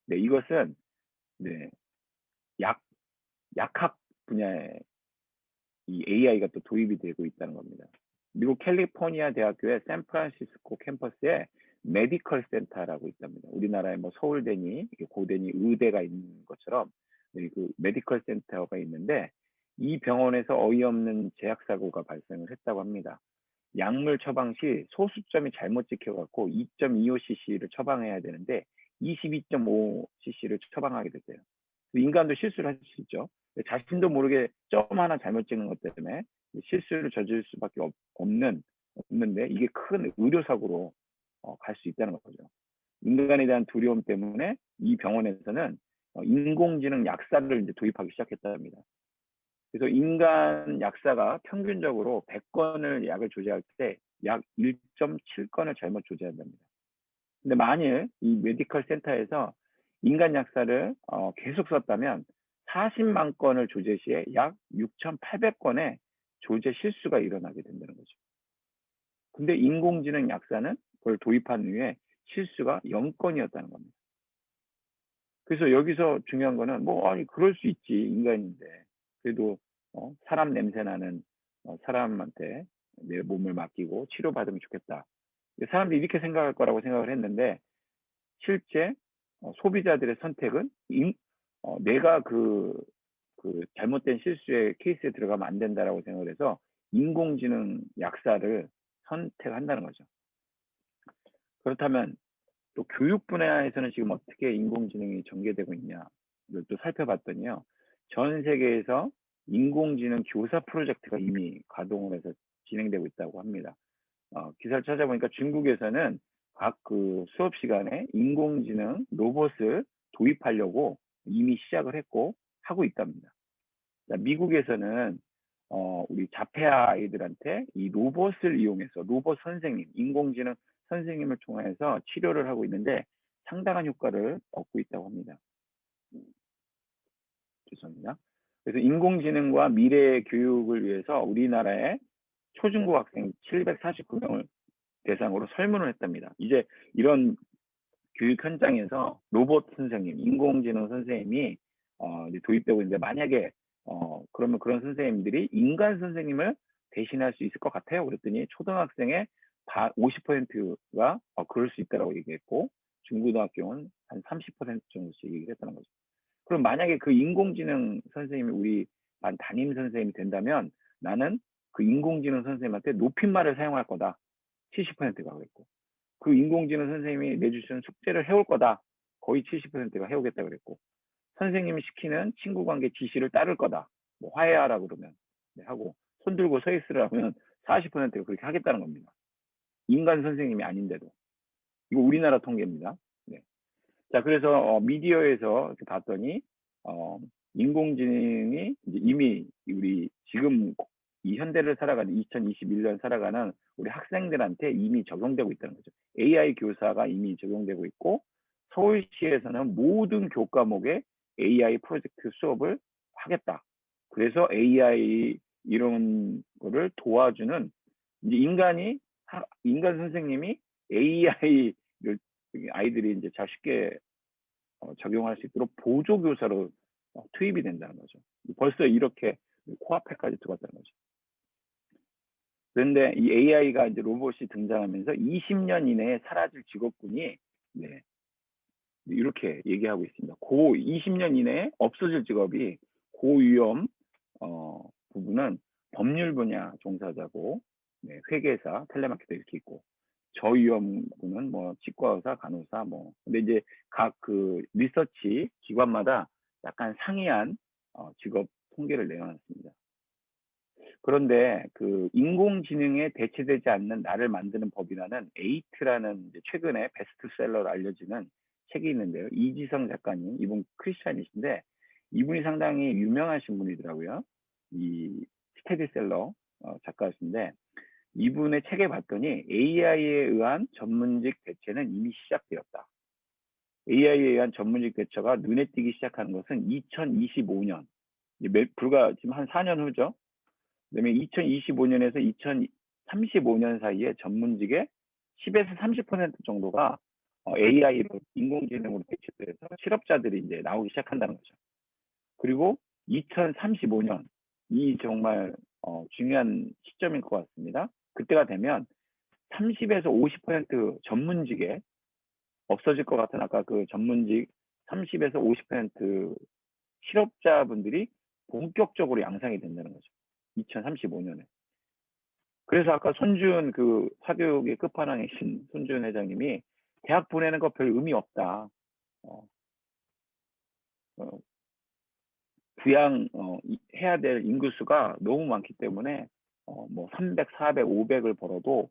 네, 이것은 네, 약학 분야에 이 AI가 또 도입이 되고 있다는 겁니다. 미국 캘리포니아 대학교의 샌프란시스코 캠퍼스에 메디컬 센터라고 있답니다. 우리나라에 뭐 서울대니 고대니 의대가 있는 것처럼 그 메디컬 센터가 있는데 이 병원에서 어이없는 제약 사고가 발생을 했다고 합니다. 약물 처방 시 소수점이 잘못 찍혀갖고 2.25cc를 처방해야 되는데 22.5cc를 처방하게 됐대요. 인간도 실수를 할 수 있죠. 자신도 모르게 점 하나 잘못 찍는 것 때문에 실수를 저질 수밖에 없는데 이게 큰 의료사고로 갈 수 있다는 거죠. 인간에 대한 두려움 때문에 이 병원에서는 인공지능 약사를 이제 도입하기 시작했답니다. 그래서 인간 약사가 평균적으로 100건을 약을 조제할 때 약 1.7건을 잘못 조제한답니다. 근데 만일 이 메디컬 센터에서 인간 약사를 계속 썼다면 40만 건을 조제 시에 약 6,800건의 조제 실수가 일어나게 된다는 거죠. 근데 인공지능 약사는 그걸 도입한 후에 실수가 0건이었다는 겁니다. 그래서 여기서 중요한 거는 뭐 아니 그럴 수 있지 인간인데 그래도 사람 냄새 나는 사람한테 내 몸을 맡기고 치료받으면 좋겠다. 사람들이 이렇게 생각할 거라고 생각을 했는데 실제 소비자들의 선택은 내가 그 잘못된 실수의 케이스에 들어가면 안 된다라고 생각을 해서 인공지능 약사를 선택한다는 거죠. 그렇다면 또 교육 분야에서는 지금 어떻게 인공지능이 전개되고 있냐 이걸 또 살펴봤더니요. 전 세계에서 인공지능 교사 프로젝트가 이미 가동을 해서 진행되고 있다고 합니다. 기사를 찾아보니까 중국에서는 각 그 수업 시간에 인공지능 로봇을 도입하려고 이미 시작을 했고 하고 있답니다. 미국에서는 우리 자폐아 아이들한테 이 로봇을 이용해서 로봇 선생님, 인공지능 선생님을 통해서 치료를 하고 있는데 상당한 효과를 얻고 있다고 합니다. 죄송합니다. 그래서 인공지능과 미래 교육을 위해서 우리나라의 초중고 학생 749명을 대상으로 설문을 했답니다. 이제 이런 교육 현장에서 로봇 선생님, 인공지능 선생님이 이제 도입되고 있는데 만약에 그러면 그런 선생님들이 인간 선생님을 대신할 수 있을 것 같아요. 그랬더니 초등학생의 50%가 그럴 수 있다고 얘기했고 중고등학교는 한 30% 정도씩 얘기를 했다는 거죠. 그럼 만약에 그 인공지능 선생님이 우리 반 담임 선생님이 된다면 나는 그 인공지능 선생님한테 높임말을 사용할 거다. 70%가 그랬고 그 인공지능 선생님이 내주시는 숙제를 해올 거다. 거의 70%가 해오겠다 그랬고 선생님이 시키는 친구 관계 지시를 따를 거다. 뭐 화해하라 그러면 네, 하고 손 들고 서 있으라면 40%가 그렇게 하겠다는 겁니다. 인간 선생님이 아닌데도. 이거 우리나라 통계입니다. 네. 자, 그래서 미디어에서 봤더니 인공지능이 이제 이미 우리 지금 이 현대를 살아가는 2021년 살아가는 우리 학생들한테 이미 적용되고 있다는 거죠. AI 교사가 이미 적용되고 있고 서울시에서는 모든 교과목에 AI 프로젝트 수업을 하겠다. 그래서 AI 이런 거를 도와주는 이제 인간 선생님이 AI를 아이들이 이제 잘 쉽게 적용할 수 있도록 보조교사로 투입이 된다는 거죠. 벌써 이렇게 코앞에까지 들어갔다는 거죠. 그런데 이 AI가 이제 로봇이 등장하면서 20년 이내에 사라질 직업군이 네, 이렇게 얘기하고 있습니다. 20년 이내에 없어질 직업이 고위험 부분은 법률 분야 종사자고 네, 회계사, 텔레마케터 이렇게 있고 저위험군은 뭐 치과의사, 간호사 뭐 근데 이제 각 그 리서치 기관마다 약간 상이한 직업 통계를 내놨습니다. 그런데 그 인공지능에 대체되지 않는 나를 만드는 법이라는 에이트라는 최근에 베스트셀러로 알려지는 책이 있는데요. 이지성 작가님, 이분 크리스찬이신데 이분이 상당히 유명하신 분이더라고요. 이 스테디셀러 작가신데 이분의 책에 봤더니 AI에 의한 전문직 대체는 이미 시작되었다. AI에 의한 전문직 대처가 눈에 띄기 시작하는 것은 2025년, 불과 지금 한 4년 후죠. 그다음에 2025년에서 2035년 사이에 전문직의 10에서 30% 정도가 AI로 인공지능으로 대체돼서 실업자들이 이제 나오기 시작한다는 거죠. 그리고 2035년 이 정말 중요한 시점인 것 같습니다. 그때가 되면 30에서 50% 전문직에 없어질 것 같은 아까 그 전문직 30에서 50% 실업자분들이 본격적으로 양상이 된다는 거죠. 2035년에. 그래서 아까 손준 그 사교육의 끝판왕이신 손준 회장님이 대학 보내는 거 별 의미 없다. 어, 어, 부양 해야 될 인구수가 너무 많기 때문에 뭐 300, 400, 500을 벌어도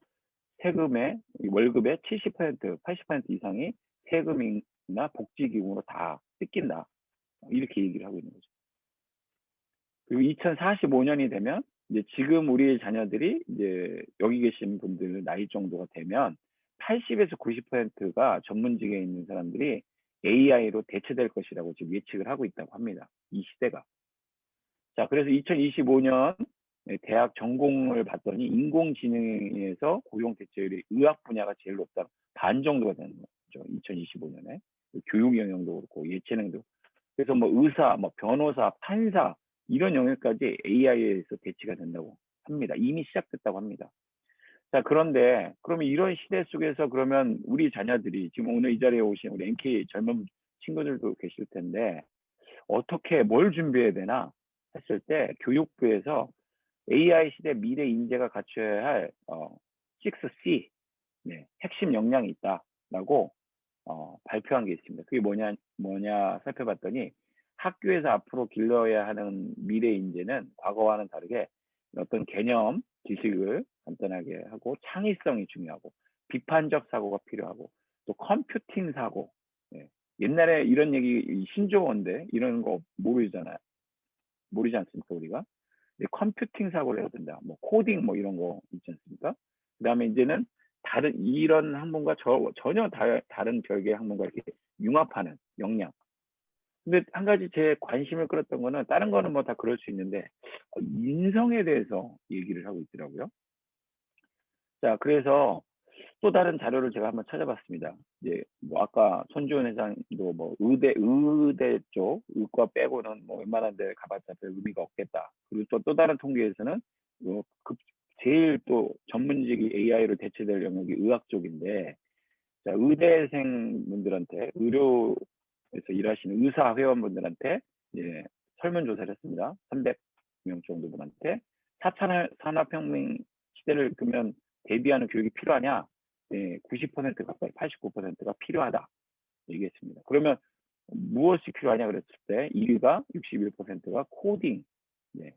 세금의 월급의 70%, 80% 이상이 세금이나 복지기금으로 다 뜯긴다. 이렇게 얘기를 하고 있는 거죠. 그리고 2045년이 되면 이제 지금 우리 자녀들이 이제 여기 계신 분들 나이 정도가 되면 80에서 90%가 전문직에 있는 사람들이 AI로 대체될 것이라고 지금 예측을 하고 있다고 합니다. 이 시대가. 자, 그래서 2025년 대학 전공을 봤더니 인공지능에서 고용 대체율이 의학 분야가 제일 높다. 반 정도가 되는 거죠. 2025년에. 교육 영역도 그렇고 예체능도. 그래서 뭐 의사, 뭐 변호사, 판사 이런 영역까지 AI에서 대체가 된다고 합니다. 이미 시작됐다고 합니다. 자, 그런데 그러면 이런 시대 속에서 그러면 우리 자녀들이 지금 오늘 이 자리에 오신 우리 NK 젊은 친구들도 계실 텐데 어떻게 뭘 준비해야 되나 했을 때 교육부에서 AI 시대 미래 인재가 갖춰야 할 6C 네, 핵심 역량이 있다라고 발표한 게 있습니다. 그게 뭐냐 살펴봤더니 학교에서 앞으로 길러야 하는 미래 인재는 과거와는 다르게 어떤 개념, 지식을 간단하게 하고 창의성이 중요하고 비판적 사고가 필요하고 또 컴퓨팅 사고. 네. 옛날에 이런 얘기 신조어인데 이런 거 모르잖아요. 모르지 않습니까 우리가? 컴퓨팅 사고를 해야 된다. 뭐 코딩 뭐 이런 거 있지 않습니까? 그다음에 이제는 다른 이런 학문과 전혀 다른 별개의 학문과 이렇게 융합하는 역량. 근데 한 가지 제 관심을 끌었던 거는 다른 거는 뭐 다 그럴 수 있는데 인성에 대해서 얘기를 하고 있더라고요. 자, 그래서 또 다른 자료를 제가 한번 찾아봤습니다. 이제 뭐 아까 손주원 회장도 뭐 의대 쪽 의과 빼고는 뭐 웬만한 데 가봤자 별 의미가 없겠다. 그리고 또 다른 통계에서는 제일 또 전문직이 AI로 대체될 영역이 의학 쪽인데 자, 의대생 분들한테 의료에서 일하시는 의사 회원분들한테 예, 설문조사를 했습니다. 300명 정도 분한테 4차 산업혁명 시대를 그러면 대비하는 교육이 필요하냐? 예, 90% 가까이 89%가 필요하다 얘기했습니다. 그러면 무엇이 필요하냐 그랬을 때 1위가 61%가 코딩, 예,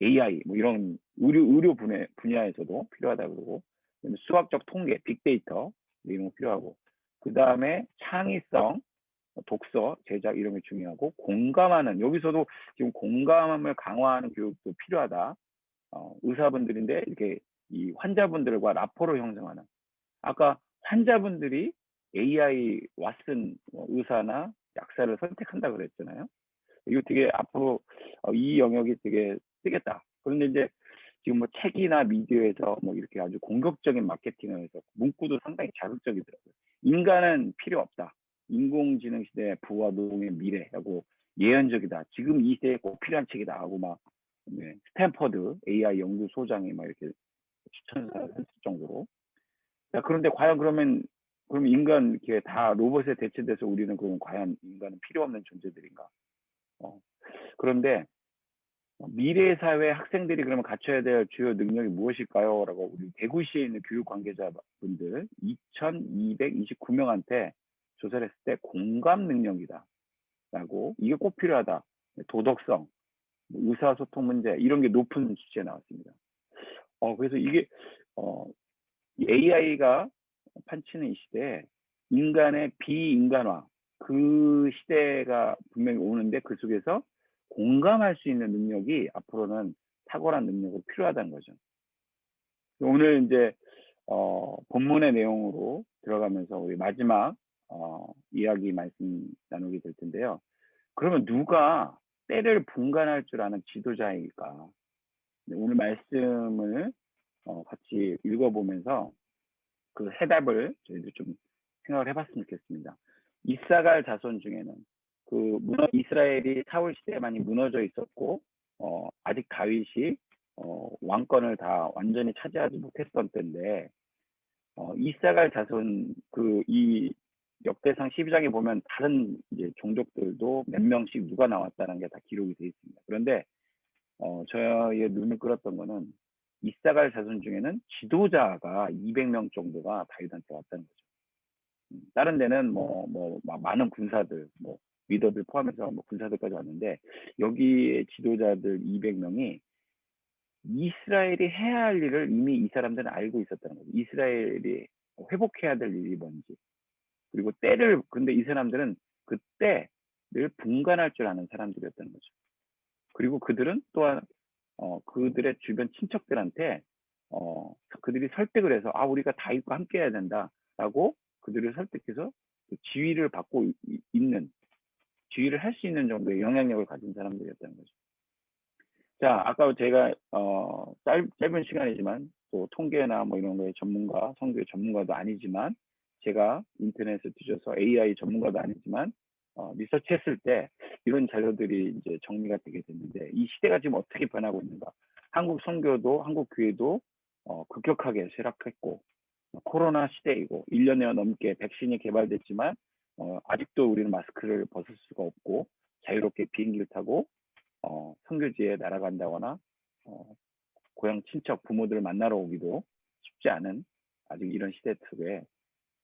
AI 뭐 이런 의료 분야에서도 필요하다 그러고 수학적 통계, 빅데이터 이런 거 필요하고 그 다음에 창의성, 독서, 제작 이런 게 중요하고 공감하는 여기서도 지금 공감을 강화하는 교육도 필요하다. 의사분들인데 이렇게 이 환자분들과 라포를 형성하는 아까 환자분들이 AI 왓슨 의사나 약사를 선택한다 그랬잖아요. 이거 되게 앞으로 이 영역이 되게 쓰겠다. 그런데 이제 지금 뭐 책이나 미디어에서 뭐 이렇게 아주 공격적인 마케팅을 해서 문구도 상당히 자극적이더라고요. 인간은 필요 없다. 인공지능 시대 부와 노동의 미래하고 예언적이다. 지금 이 시대에 꼭 필요한 책이다 하고 막 네, 스탠퍼드 AI 연구소장이 막 이렇게 추천을 했을 정도로. 자, 그런데 과연 그럼 인간 이렇게 다 로봇에 대체돼서 우리는 그럼 과연 인간은 필요 없는 존재들인가? 그런데 미래 사회 학생들이 그러면 갖춰야 될 주요 능력이 무엇일까요? 라고 우리 대구시에 있는 교육 관계자분들 2,229명한테 조사를 했을 때 공감 능력이다. 라고 이게 꼭 필요하다. 도덕성, 의사소통 문제 이런 게 높은 수치에 나왔습니다. 그래서 이게 AI가 판치는 이 시대에 인간의 비인간화 그 시대가 분명히 오는데 그 속에서 공감할 수 있는 능력이 앞으로는 탁월한 능력으로 필요하다는 거죠. 오늘 이제 본문의 내용으로 들어가면서 우리 마지막 이야기 말씀 나누게 될 텐데요. 그러면 누가 때를 분간할 줄 아는 지도자일까? 오늘 말씀을 같이 읽어보면서 그 해답을 저희도 좀 생각을 해봤으면 좋겠습니다. 이사갈 자손 중에는 이스라엘이 사울 시대에 많이 무너져 있었고 아직 다윗이 왕권을 다 완전히 차지하지 못했던 때인데 이사갈 자손 이 역대상 12장에 보면 다른 이제 종족들도 몇 명씩 누가 나왔다는 게 다 기록이 되어 있습니다. 그런데 저의 눈을 끌었던 거는 이사갈 자손 중에는 지도자가 200명 정도가 다윗한테 왔다는 거죠. 다른 데는 많은 군사들, 리더들 포함해서 군사들까지 왔는데 여기에 지도자들 200명이 이스라엘이 해야 할 일을 이미 이 사람들은 알고 있었다는 거죠. 이스라엘이 회복해야 될 일이 뭔지. 그리고 근데 이 사람들은 그 때를 분간할 줄 아는 사람들이었다는 거죠. 그리고 그들은 또한 그들의 주변 친척들한테 그들이 설득을 해서 우리가 다윗과 함께 해야 된다라고 그들을 설득해서 지휘를 받고 있는, 지휘를 할 수 있는 정도의 영향력을 가진 사람들이었다는 거죠. 자, 아까 제가 짧은 시간이지만 또 통계나 이런 거에 전문가, 성교의 전문가도 아니지만 제가 인터넷에 뒤져서 AI 전문가도 아니지만 리서치했을 때 이런 자료들이 이제 정리가 되게 됐는데 이 시대가 지금 어떻게 변하고 있는가? 한국 선교도 한국 교회도 급격하게 쇠락했고 코로나 시대이고 1년여 넘게 백신이 개발됐지만 아직도 우리는 마스크를 벗을 수가 없고 자유롭게 비행기를 타고 선교지에 날아간다거나 고향 친척 부모들을 만나러 오기도 쉽지 않은 아직 이런 시대 속에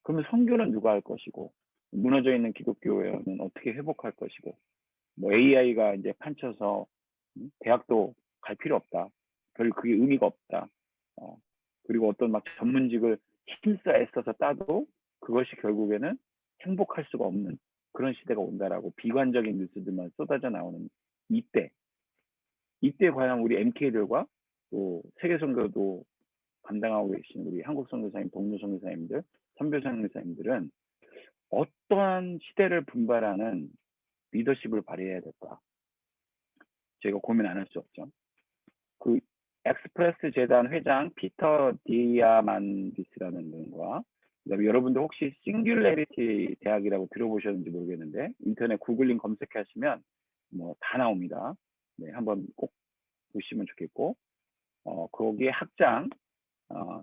그러면 선교는 누가 할 것이고 무너져 있는 기독교회는 어떻게 회복할 것이고 AI가 이제 판쳐서 대학도 갈 필요 없다. 별 그게 의미가 없다. 그리고 어떤 전문직을 힘써 애써서 따도 그것이 결국에는 행복할 수가 없는 그런 시대가 온다라고 비관적인 뉴스들만 쏟아져 나오는 이때 과연 우리 MK들과 또 세계 선교도 감당하고 계신 우리 한국 선교사님, 동료 선교사님들, 선교 선교사님들은 어떠한 시대를 분발하는 리더십을 발휘해야 될까? 저희가 고민 안 할 수 없죠. 그 엑스프레스 재단 회장 피터 디아만디스라는 분과 그다음에 여러분들 혹시 싱귤레리티 대학이라고 들어보셨는지 모르겠는데 인터넷 구글링 검색하시면 다 나옵니다. 네, 한번 꼭 보시면 좋겠고 거기에 학장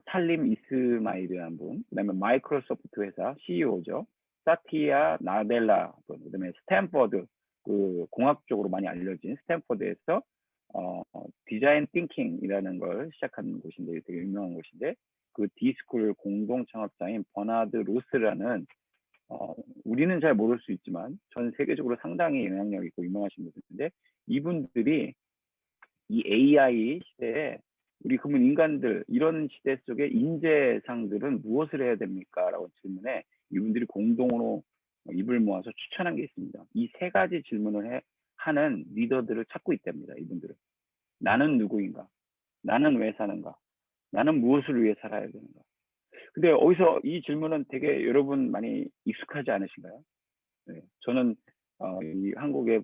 살림 이스마일이라는 분, 그다음에 마이크로소프트 회사 CEO죠. 사티아 나델라 분, 그다음에 스탠퍼드 그 공학 쪽으로 많이 알려진 스탠퍼드에서 디자인 띵킹이라는 걸 시작한 곳인데 되게 유명한 곳인데 그 D스쿨 공동 창업자인 버나드 로스라는 우리는 잘 모를 수 있지만 전 세계적으로 상당히 영향력 있고 유명하신 분인데 이분들이 이 AI 시대에 우리 그러면 인간들 이런 시대 속에 인재상들은 무엇을 해야 됩니까? 라고 질문에 이분들이 공동으로 입을 모아서 추천한 게 있습니다. 이 세 가지 질문을 하는 리더들을 찾고 있답니다. 이분들은. 나는 누구인가? 나는 왜 사는가? 나는 무엇을 위해 살아야 되는가? 근데 어디서 이 질문은 되게 여러분 많이 익숙하지 않으신가요? 네, 저는 이 한국의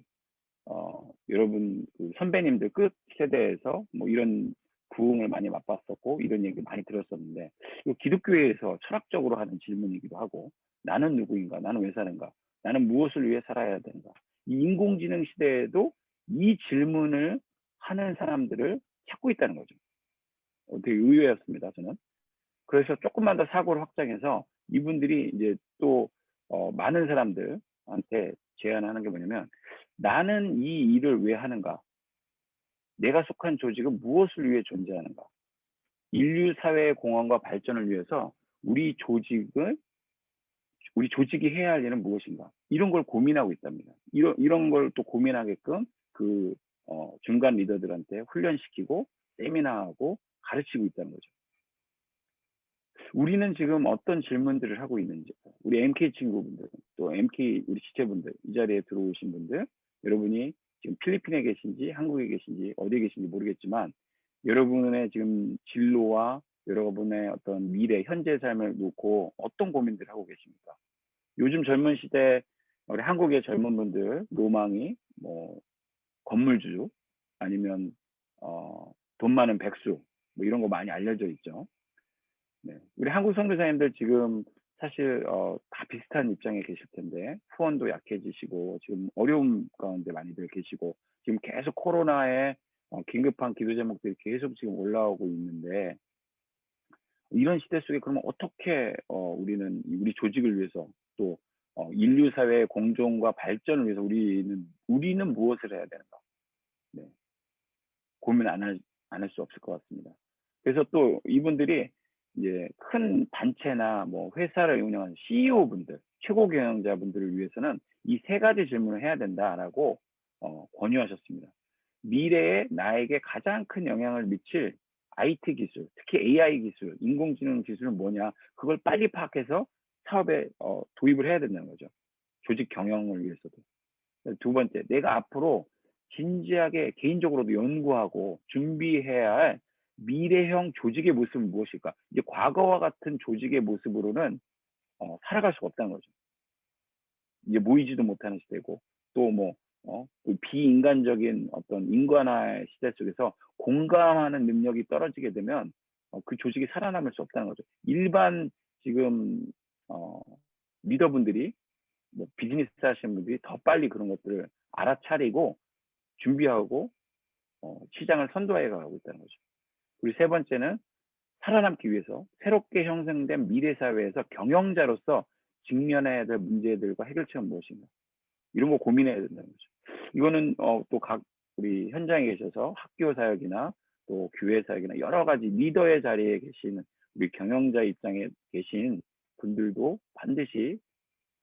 여러분 그 선배님들 끝 세대에서 이런 부흥을 많이 맛봤었고 이런 얘기 많이 들었었는데 기독교회에서 철학적으로 하는 질문이기도 하고 나는 누구인가? 나는 왜 사는가? 나는 무엇을 위해 살아야 되는가? 이 인공지능 시대에도 이 질문을 하는 사람들을 찾고 있다는 거죠. 되게 의외였습니다, 저는. 그래서 조금만 더 사고를 확장해서 이분들이 이제 또 많은 사람들한테 제안하는 게 뭐냐면 나는 이 일을 왜 하는가? 내가 속한 조직은 무엇을 위해 존재하는가? 인류 사회의 공헌과 발전을 위해서 우리 조직이 해야 할 일은 무엇인가? 이런 걸 고민하고 있답니다. 이런 걸 또 고민하게끔 그 중간 리더들한테 훈련시키고 세미나하고 가르치고 있다는 거죠. 우리는 지금 어떤 질문들을 하고 있는지 우리 MK 친구분들 또 MK 우리 지체분들 이 자리에 들어오신 분들 여러분이 지금 필리핀에 계신지 한국에 계신지 어디에 계신지 모르겠지만 여러분의 지금 진로와 여러분의 어떤 미래, 현재 삶을 놓고 어떤 고민들을 하고 계십니까? 요즘 젊은 시대 우리 한국의 젊은 분들 로망이 뭐 건물주 아니면 돈 많은 백수 뭐 이런 거 많이 알려져 있죠. 네. 우리 한국 선교사님들 지금 사실 다 비슷한 입장에 계실 텐데 후원도 약해지시고 지금 어려움 가운데 많이들 계시고 지금 계속 코로나에 긴급한 기도 제목들이 계속 지금 올라오고 있는데 이런 시대 속에 그러면 어떻게 우리는 우리 조직을 위해서 또 인류 사회의 공존과 발전을 위해서 우리는 무엇을 해야 되는가? 네. 고민 안 할 수 없을 것 같습니다. 그래서 또 이분들이 이제 큰 단체나 뭐 회사를 운영하는 CEO 분들, 최고 경영자분들을 위해서는 이 세 가지 질문을 해야 된다라고 권유하셨습니다. 미래에 나에게 가장 큰 영향을 미칠 IT 기술, 특히 AI 기술, 인공지능 기술은 뭐냐? 그걸 빨리 파악해서 사업에 도입을 해야 된다는 거죠. 조직 경영을 위해서도. 두 번째, 내가 앞으로 진지하게 개인적으로도 연구하고 준비해야 할 미래형 조직의 모습은 무엇일까? 이제 과거와 같은 조직의 모습으로는 살아갈 수가 없다는 거죠. 이제 모이지도 못하는 시대고 또 뭐 그 비인간적인 어떤 인간화의 시대 속에서 공감하는 능력이 떨어지게 되면 그 조직이 살아남을 수 없다는 거죠. 일반 지금 리더분들이 뭐 비즈니스 하시는 분들이 더 빨리 그런 것들을 알아차리고 준비하고 시장을 선도해 가고 있다는 거죠. 그리고 세 번째는 살아남기 위해서 새롭게 형성된 미래 사회에서 경영자로서 직면해야 될 문제들과 해결책은 무엇인가? 이런 거 고민해야 된다는 거죠. 이거는 또 각 우리 현장에 계셔서 학교 사역이나 또 교회 사역이나 여러 가지 리더의 자리에 계시는 우리 경영자 입장에 계신 분들도 반드시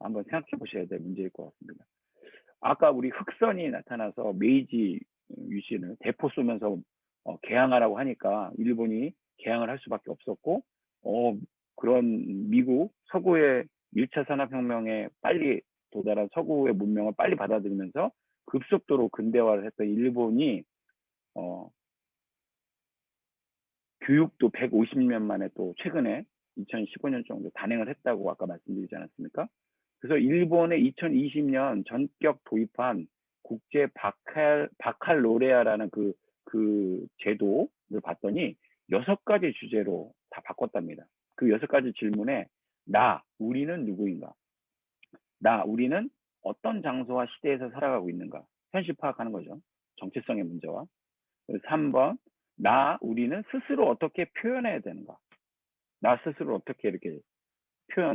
한번 생각해 보셔야 될 문제일 것 같습니다. 아까 우리 흑선이 나타나서 메이지 유신을 대포 쏘면서 개항하라고 하니까 일본이 개항을 할 수밖에 없었고 그런 미국 서구의 1차 산업혁명에 빨리 도달한 서구의 문명을 빨리 받아들이면서 급속도로 근대화를 했던 일본이 교육도 150년 만에 또 최근에 2015년 정도 단행을 했다고 아까 말씀드리지 않았습니까? 그래서 일본의 2020년 전격 도입한 국제 바칼로레아라는 그 제도를 봤더니 6가지 주제로 다 바꿨답니다. 그 6가지 질문에 우리는 누구인가? 우리는 어떤 장소와 시대에서 살아가고 있는가? 현실 파악하는 거죠. 정체성의 문제와. 3번, 우리는 스스로 어떻게 표현해야 되는가? 나 스스로 어떻게 이렇게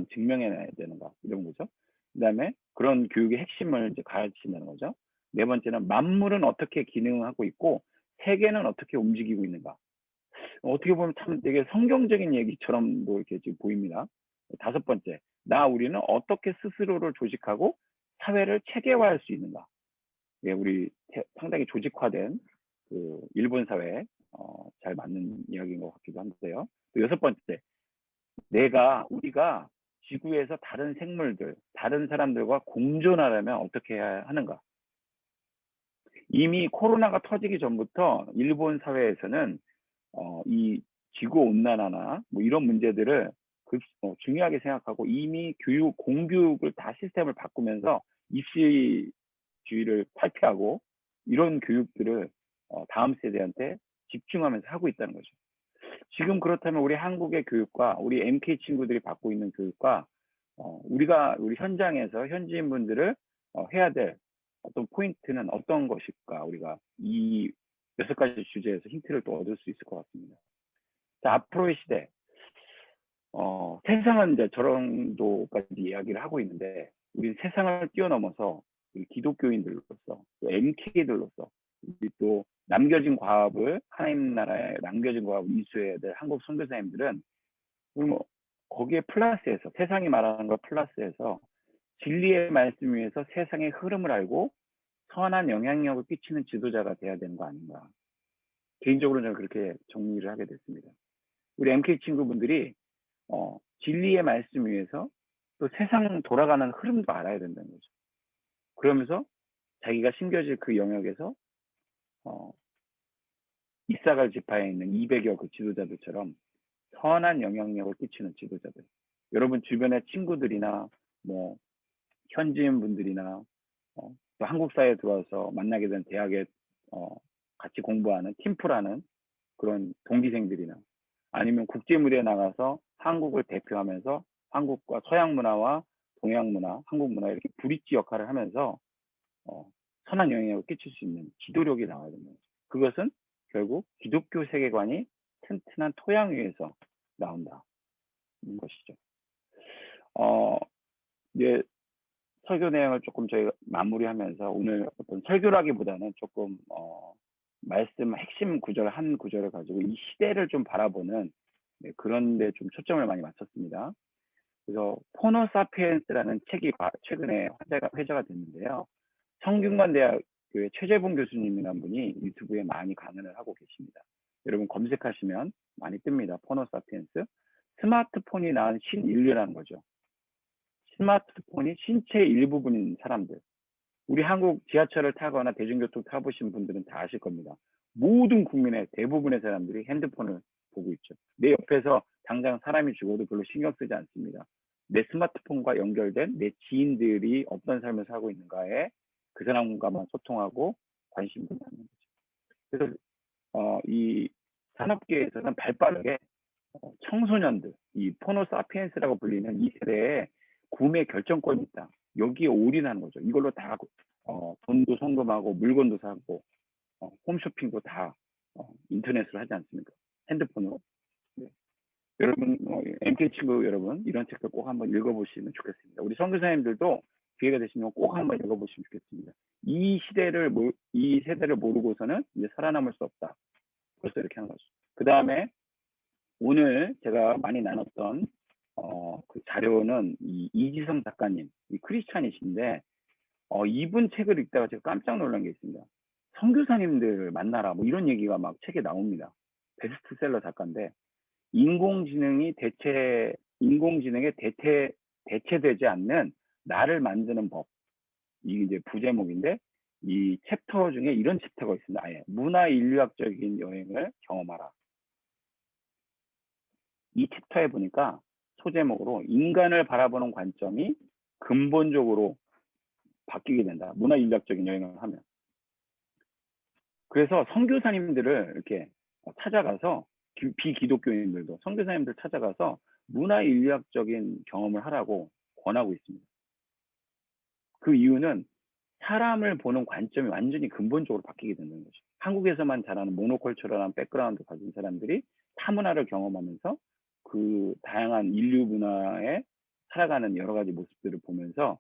증명해내야 되는가? 이런 거죠. 그 다음에 그런 교육의 핵심을 이제 가르친다는 거죠. 네 번째는 만물은 어떻게 기능하고 있고 세계는 어떻게 움직이고 있는가? 어떻게 보면 참 되게 성경적인 얘기처럼도 이렇게 지금 보입니다. 다섯 번째, 우리는 어떻게 스스로를 조직하고 사회를 체계화할 수 있는가? 예, 우리 상당히 조직화된 그 일본 사회에 잘 맞는 이야기인 것 같기도 한데요. 또 여섯 번째, 우리가 지구에서 다른 생물들, 다른 사람들과 공존하려면 어떻게 해야 하는가? 이미 코로나가 터지기 전부터 일본 사회에서는 이 지구 온난화나 뭐 이런 문제들을 중요하게 생각하고 이미 공교육을 다 시스템을 바꾸면서 입시주의를 탈피하고 이런 교육들을 다음 세대한테 집중하면서 하고 있다는 거죠. 지금 그렇다면 우리 한국의 교육과 우리 MK 친구들이 받고 있는 교육과 우리 현장에서 현지인분들을 해야 될 어떤 포인트는 어떤 것일까? 우리가 이 6가지 주제에서 힌트를 또 얻을 수 있을 것 같습니다. 자, 앞으로의 시대. 세상은 이제 저런 정도까지 이야기를 하고 있는데 우리 세상을 뛰어넘어서 우리 기독교인들로서 또 MK들로서 또 남겨진 과업을 하나님 나라에 남겨진 과업을 이수해야 될 한국 선교사님들은 뭐 거기에 플러스해서 세상이 말하는 걸 플러스해서 진리의 말씀 위에서 세상의 흐름을 알고 선한 영향력을 끼치는 지도자가 돼야 되는 거 아닌가. 개인적으로 저는 그렇게 정리를 하게 됐습니다. 우리 MK 친구분들이 진리의 말씀 위에서 또 세상 돌아가는 흐름도 알아야 된다는 거죠. 그러면서 자기가 심겨질 그 영역에서 이사갈 지파에 있는 200여 그 지도자들처럼 선한 영향력을 끼치는 지도자들. 여러분 주변의 친구들이나 뭐 현지인 분들이나 또 한국 사회에 들어와서 만나게 된 대학에 같이 공부하는 팀플하는 그런 동기생들이나 아니면 국제무대에 나가서 한국을 대표하면서 한국과 서양 문화와 동양 문화, 한국 문화 이렇게 브릿지 역할을 하면서 선한 영향력을 끼칠 수 있는 지도력이 나와야 됩니다. 그것은 결국 기독교 세계관이 튼튼한 토양 위에서 나온다는 것이죠. 이제 설교 내용을 조금 저희가 마무리하면서 오늘 어떤 설교라기보다는 조금 말씀 핵심 구절 한 구절을 가지고 이 시대를 좀 바라보는 그런 데 좀 초점을 많이 맞췄습니다. 그래서 호모 사피엔스라는 책이 최근에 회자가 됐는데요. 성균관대학교의 최재봉 교수님이라는 분이 유튜브에 많이 강연을 하고 계십니다. 여러분 검색하시면 많이 뜹니다. 호모 사피엔스. 스마트폰이 낳은 신인류라는 거죠. 스마트폰이 신체의 일부분인 사람들. 우리 한국 지하철을 타거나 대중교통 타보신 분들은 다 아실 겁니다. 모든 국민의 대부분의 사람들이 핸드폰을 보고 있죠. 내 옆에서 당장 사람이 죽어도 별로 신경 쓰지 않습니다. 내 스마트폰과 연결된 내 지인들이 어떤 삶을 살고 있는가에 그 사람과만 소통하고 관심을 갖는 거죠. 그래서 이 산업계에서는 발빠르게 청소년들, 이 포노 사피엔스라고 불리는 이 세대에 구매 결정권이 있다. 여기에 올인하는 거죠. 이걸로 다 돈도 송금하고 물건도 사고 홈쇼핑도 다 인터넷으로 하지 않습니까? 핸드폰으로. 네. 여러분, MK 친구 여러분, 이런 책도 꼭 한번 읽어보시면 좋겠습니다. 우리 선교사님들도 기회가 되시면 꼭 한번 읽어보시면 좋겠습니다. 이 세대를 모르고서는 이제 살아남을 수 없다. 벌써 이렇게 하는 거죠. 그 다음에 오늘 제가 많이 나눴던 그 자료는 이지성 작가님, 이 크리스찬이신데 이분 책을 읽다가 제가 깜짝 놀란 게 있습니다. 선교사님들 만나라 뭐 이런 얘기가 막 책에 나옵니다. 베스트셀러 작가인데 인공지능에 대체되지 않는 나를 만드는 법. 이게 이제 부제목인데 이 챕터 중에 이런 챕터가 있습니다. 아예 문화 인류학적인 여행을 경험하라. 이 챕터에 보니까 소제목으로 인간을 바라보는 관점이 근본적으로 바뀌게 된다. 문화 인류학적인 여행을 하면. 그래서 선교사님들을 이렇게 찾아가서 비기독교인들도 선교사님들 찾아가서 문화 인류학적인 경험을 하라고 권하고 있습니다. 그 이유는 사람을 보는 관점이 완전히 근본적으로 바뀌게 된다는 거죠. 한국에서만 자라는 모노컬처럴한 백그라운드 가진 사람들이 타문화를 경험하면서 그 다양한 인류 문화에 살아가는 여러 가지 모습들을 보면서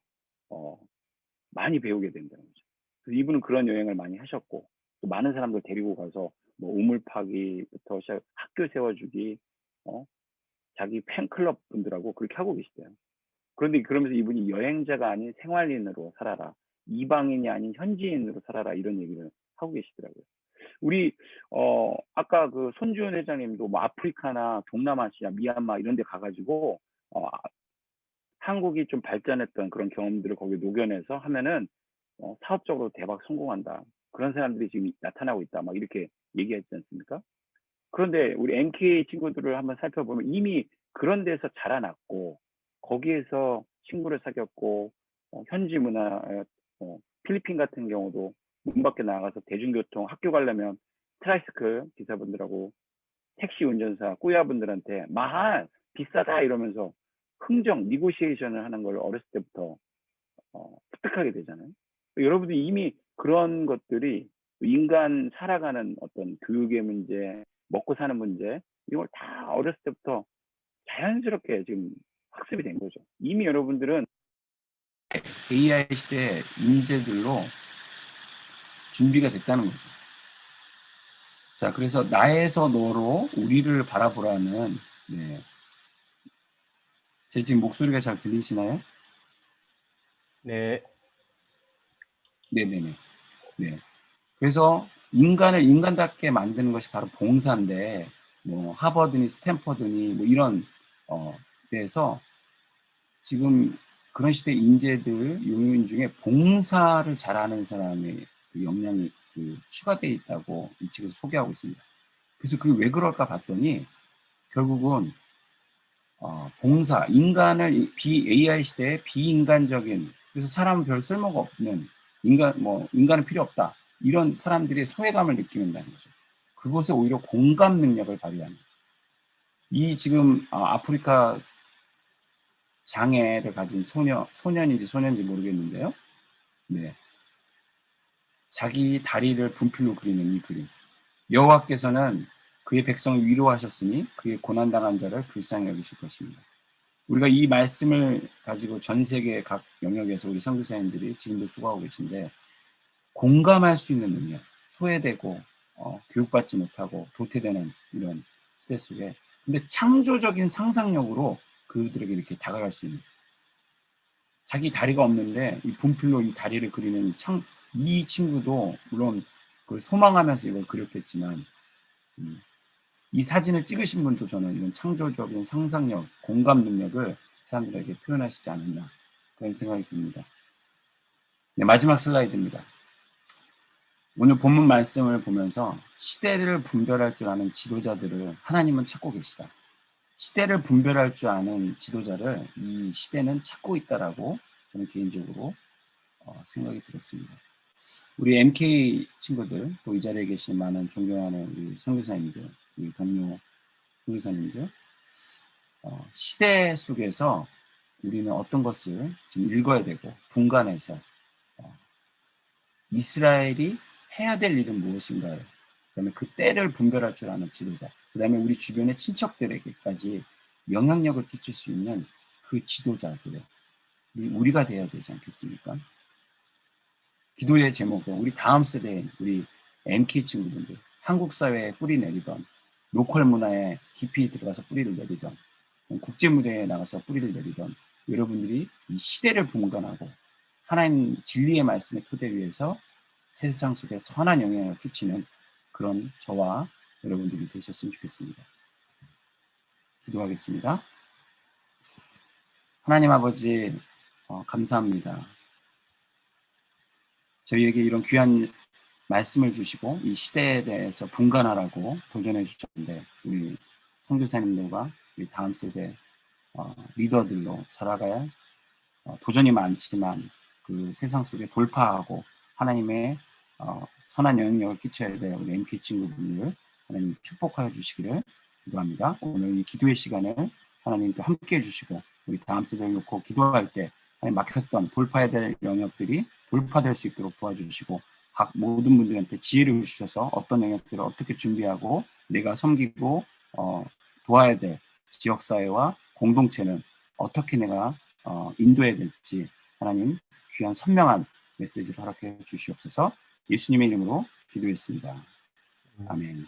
많이 배우게 된다는 거죠. 그래서 이분은 그런 여행을 많이 하셨고 또 많은 사람들 데리고 가서 뭐 우물 파기부터 시작 학교 세워주기, 자기 팬클럽 분들하고 그렇게 하고 계시대요. 그런데 그러면서 이분이 여행자가 아닌 생활인으로 살아라. 이방인이 아닌 현지인으로 살아라. 이런 얘기를 하고 계시더라고요. 우리 아까 그 손주현 회장님도 뭐 아프리카나 동남아시아, 미얀마 이런 데 가가지고 한국이 좀 발전했던 그런 경험들을 거기에 녹여내서 하면은 사업적으로 대박 성공한다. 그런 사람들이 지금 나타나고 있다. 막 이렇게 얘기했지 않습니까? 그런데 우리 NK 친구들을 한번 살펴보면 이미 그런 데서 자라났고 거기에서 친구를 사귀었고 현지 문화, 필리핀 같은 경우도 문 밖에 나가서 대중교통 학교 가려면 트라이스클 기사분들하고 택시 운전사 꾸야분들한테 마한 비싸다 이러면서 흥정 니고시에이션을 하는 걸 어렸을 때부터 습득하게 되잖아요. 여러분들이 이미 그런 것들이 인간 살아가는 어떤 교육의 문제, 먹고 사는 문제 이런 걸 다 어렸을 때부터 자연스럽게 지금 학습이 된 거죠. 이미 여러분들은 AI 시대 인재들로 준비가 됐다는 거죠. 자, 그래서 나에서 너로 우리를 바라보라는 제 지금 목소리가 잘 들리시나요? 네. 네네네. 네. 그래서 인간을 인간답게 만드는 것이 바로 봉사인데, 뭐 하버드니 스탠퍼드니 뭐 이런 데서 지금 그런 시대 인재들 요인 중에 봉사를 잘하는 사람의 그 역량이 추가되어 있다고 이 책에서 소개하고 있습니다. 그래서 그게 왜 그럴까 봤더니 결국은 봉사, 인간을 AI 시대에 비인간적인, 그래서 사람은 별 쓸모가 없는 인간은 필요 없다, 이런 사람들의 소외감을 느끼는다는 거죠. 그것에 오히려 공감 능력을 발휘하는, 이 지금 아프리카 장애를 가진 소년인지 모르겠는데요. 네, 자기 다리를 분필로 그리는 이 그림. 여호와께서는 그의 백성을 위로하셨으니 그의 고난당한 자를 불쌍히 여기실 것입니다. 우리가 이 말씀을 가지고 전 세계 각 영역에서 우리 선교사님들이 지금도 수고하고 계신데, 공감할 수 있는 능력, 소외되고 교육받지 못하고 도태되는 이런 시대 속에, 근데 창조적인 상상력으로 그들에게 이렇게 다가갈 수 있는, 자기 다리가 없는데 이 분필로 이 다리를 그리는 이 친구도 물론 그걸 소망하면서 이걸 그렸겠지만, 이 사진을 찍으신 분도 저는 이런 창조적인 상상력, 공감 능력을 사람들에게 표현하시지 않았나, 그런 생각이 듭니다. 네, 마지막 슬라이드입니다. 오늘 본문 말씀을 보면서 시대를 분별할 줄 아는 지도자들을 하나님은 찾고 계시다. 시대를 분별할 줄 아는 지도자를 이 시대는 찾고 있다라고 저는 개인적으로 생각이 들었습니다. 우리 MK 친구들, 또 이 자리에 계신 많은 존경하는 우리 선교사님들, 우리 동료 선교사님들, 시대 속에서 우리는 어떤 것을 좀 읽어야 되고 분간해서 이스라엘이 해야 될 일은 무엇인가요? 그다음에 그 때를 분별할 줄 아는 지도자, 그다음에 우리 주변의 친척들에게까지 영향력을 끼칠 수 있는 그 지도자들이 우리가 되어야 되지 않겠습니까? 기도의 제목은 우리 다음 세대인 우리 MK 친구분들, 한국 사회에 뿌리 내리던, 로컬 문화에 깊이 들어가서 뿌리를 내리던, 국제 무대에 나가서 뿌리를 내리던 여러분들이 이 시대를 분간하고 하나님 진리의 말씀의 토대 위에서 세상 속에 선한 영향을 끼치는 그런 저와 여러분들이 되셨으면 좋겠습니다. 기도하겠습니다. 하나님 아버지, 감사합니다. 저희에게 이런 귀한 말씀을 주시고 이 시대에 대해서 분간하라고 도전해 주셨는데, 우리 선교사님들과 우리 다음 세대 리더들로 살아가야 도전이 많지만 그 세상 속에 돌파하고 하나님의 선한 영향력을 끼쳐야 될 우리 MK 친구분들 하나님 축복하여 주시기를 기도합니다. 오늘 이 기도의 시간을 하나님 또 함께 해주시고, 우리 다음 세대를 놓고 기도할 때 하나님 막혔던 돌파해야 될 영역들이 돌파될 수 있도록 도와주시고, 각 모든 분들한테 지혜를 주셔서 어떤 영역들을 어떻게 준비하고 내가 섬기고 도와야 될 지역사회와 공동체는 어떻게 내가 인도해야 될지 하나님 귀한 선명한 메시지를 허락해 주시옵소서. 예수님의 이름으로 기도했습니다. 아멘.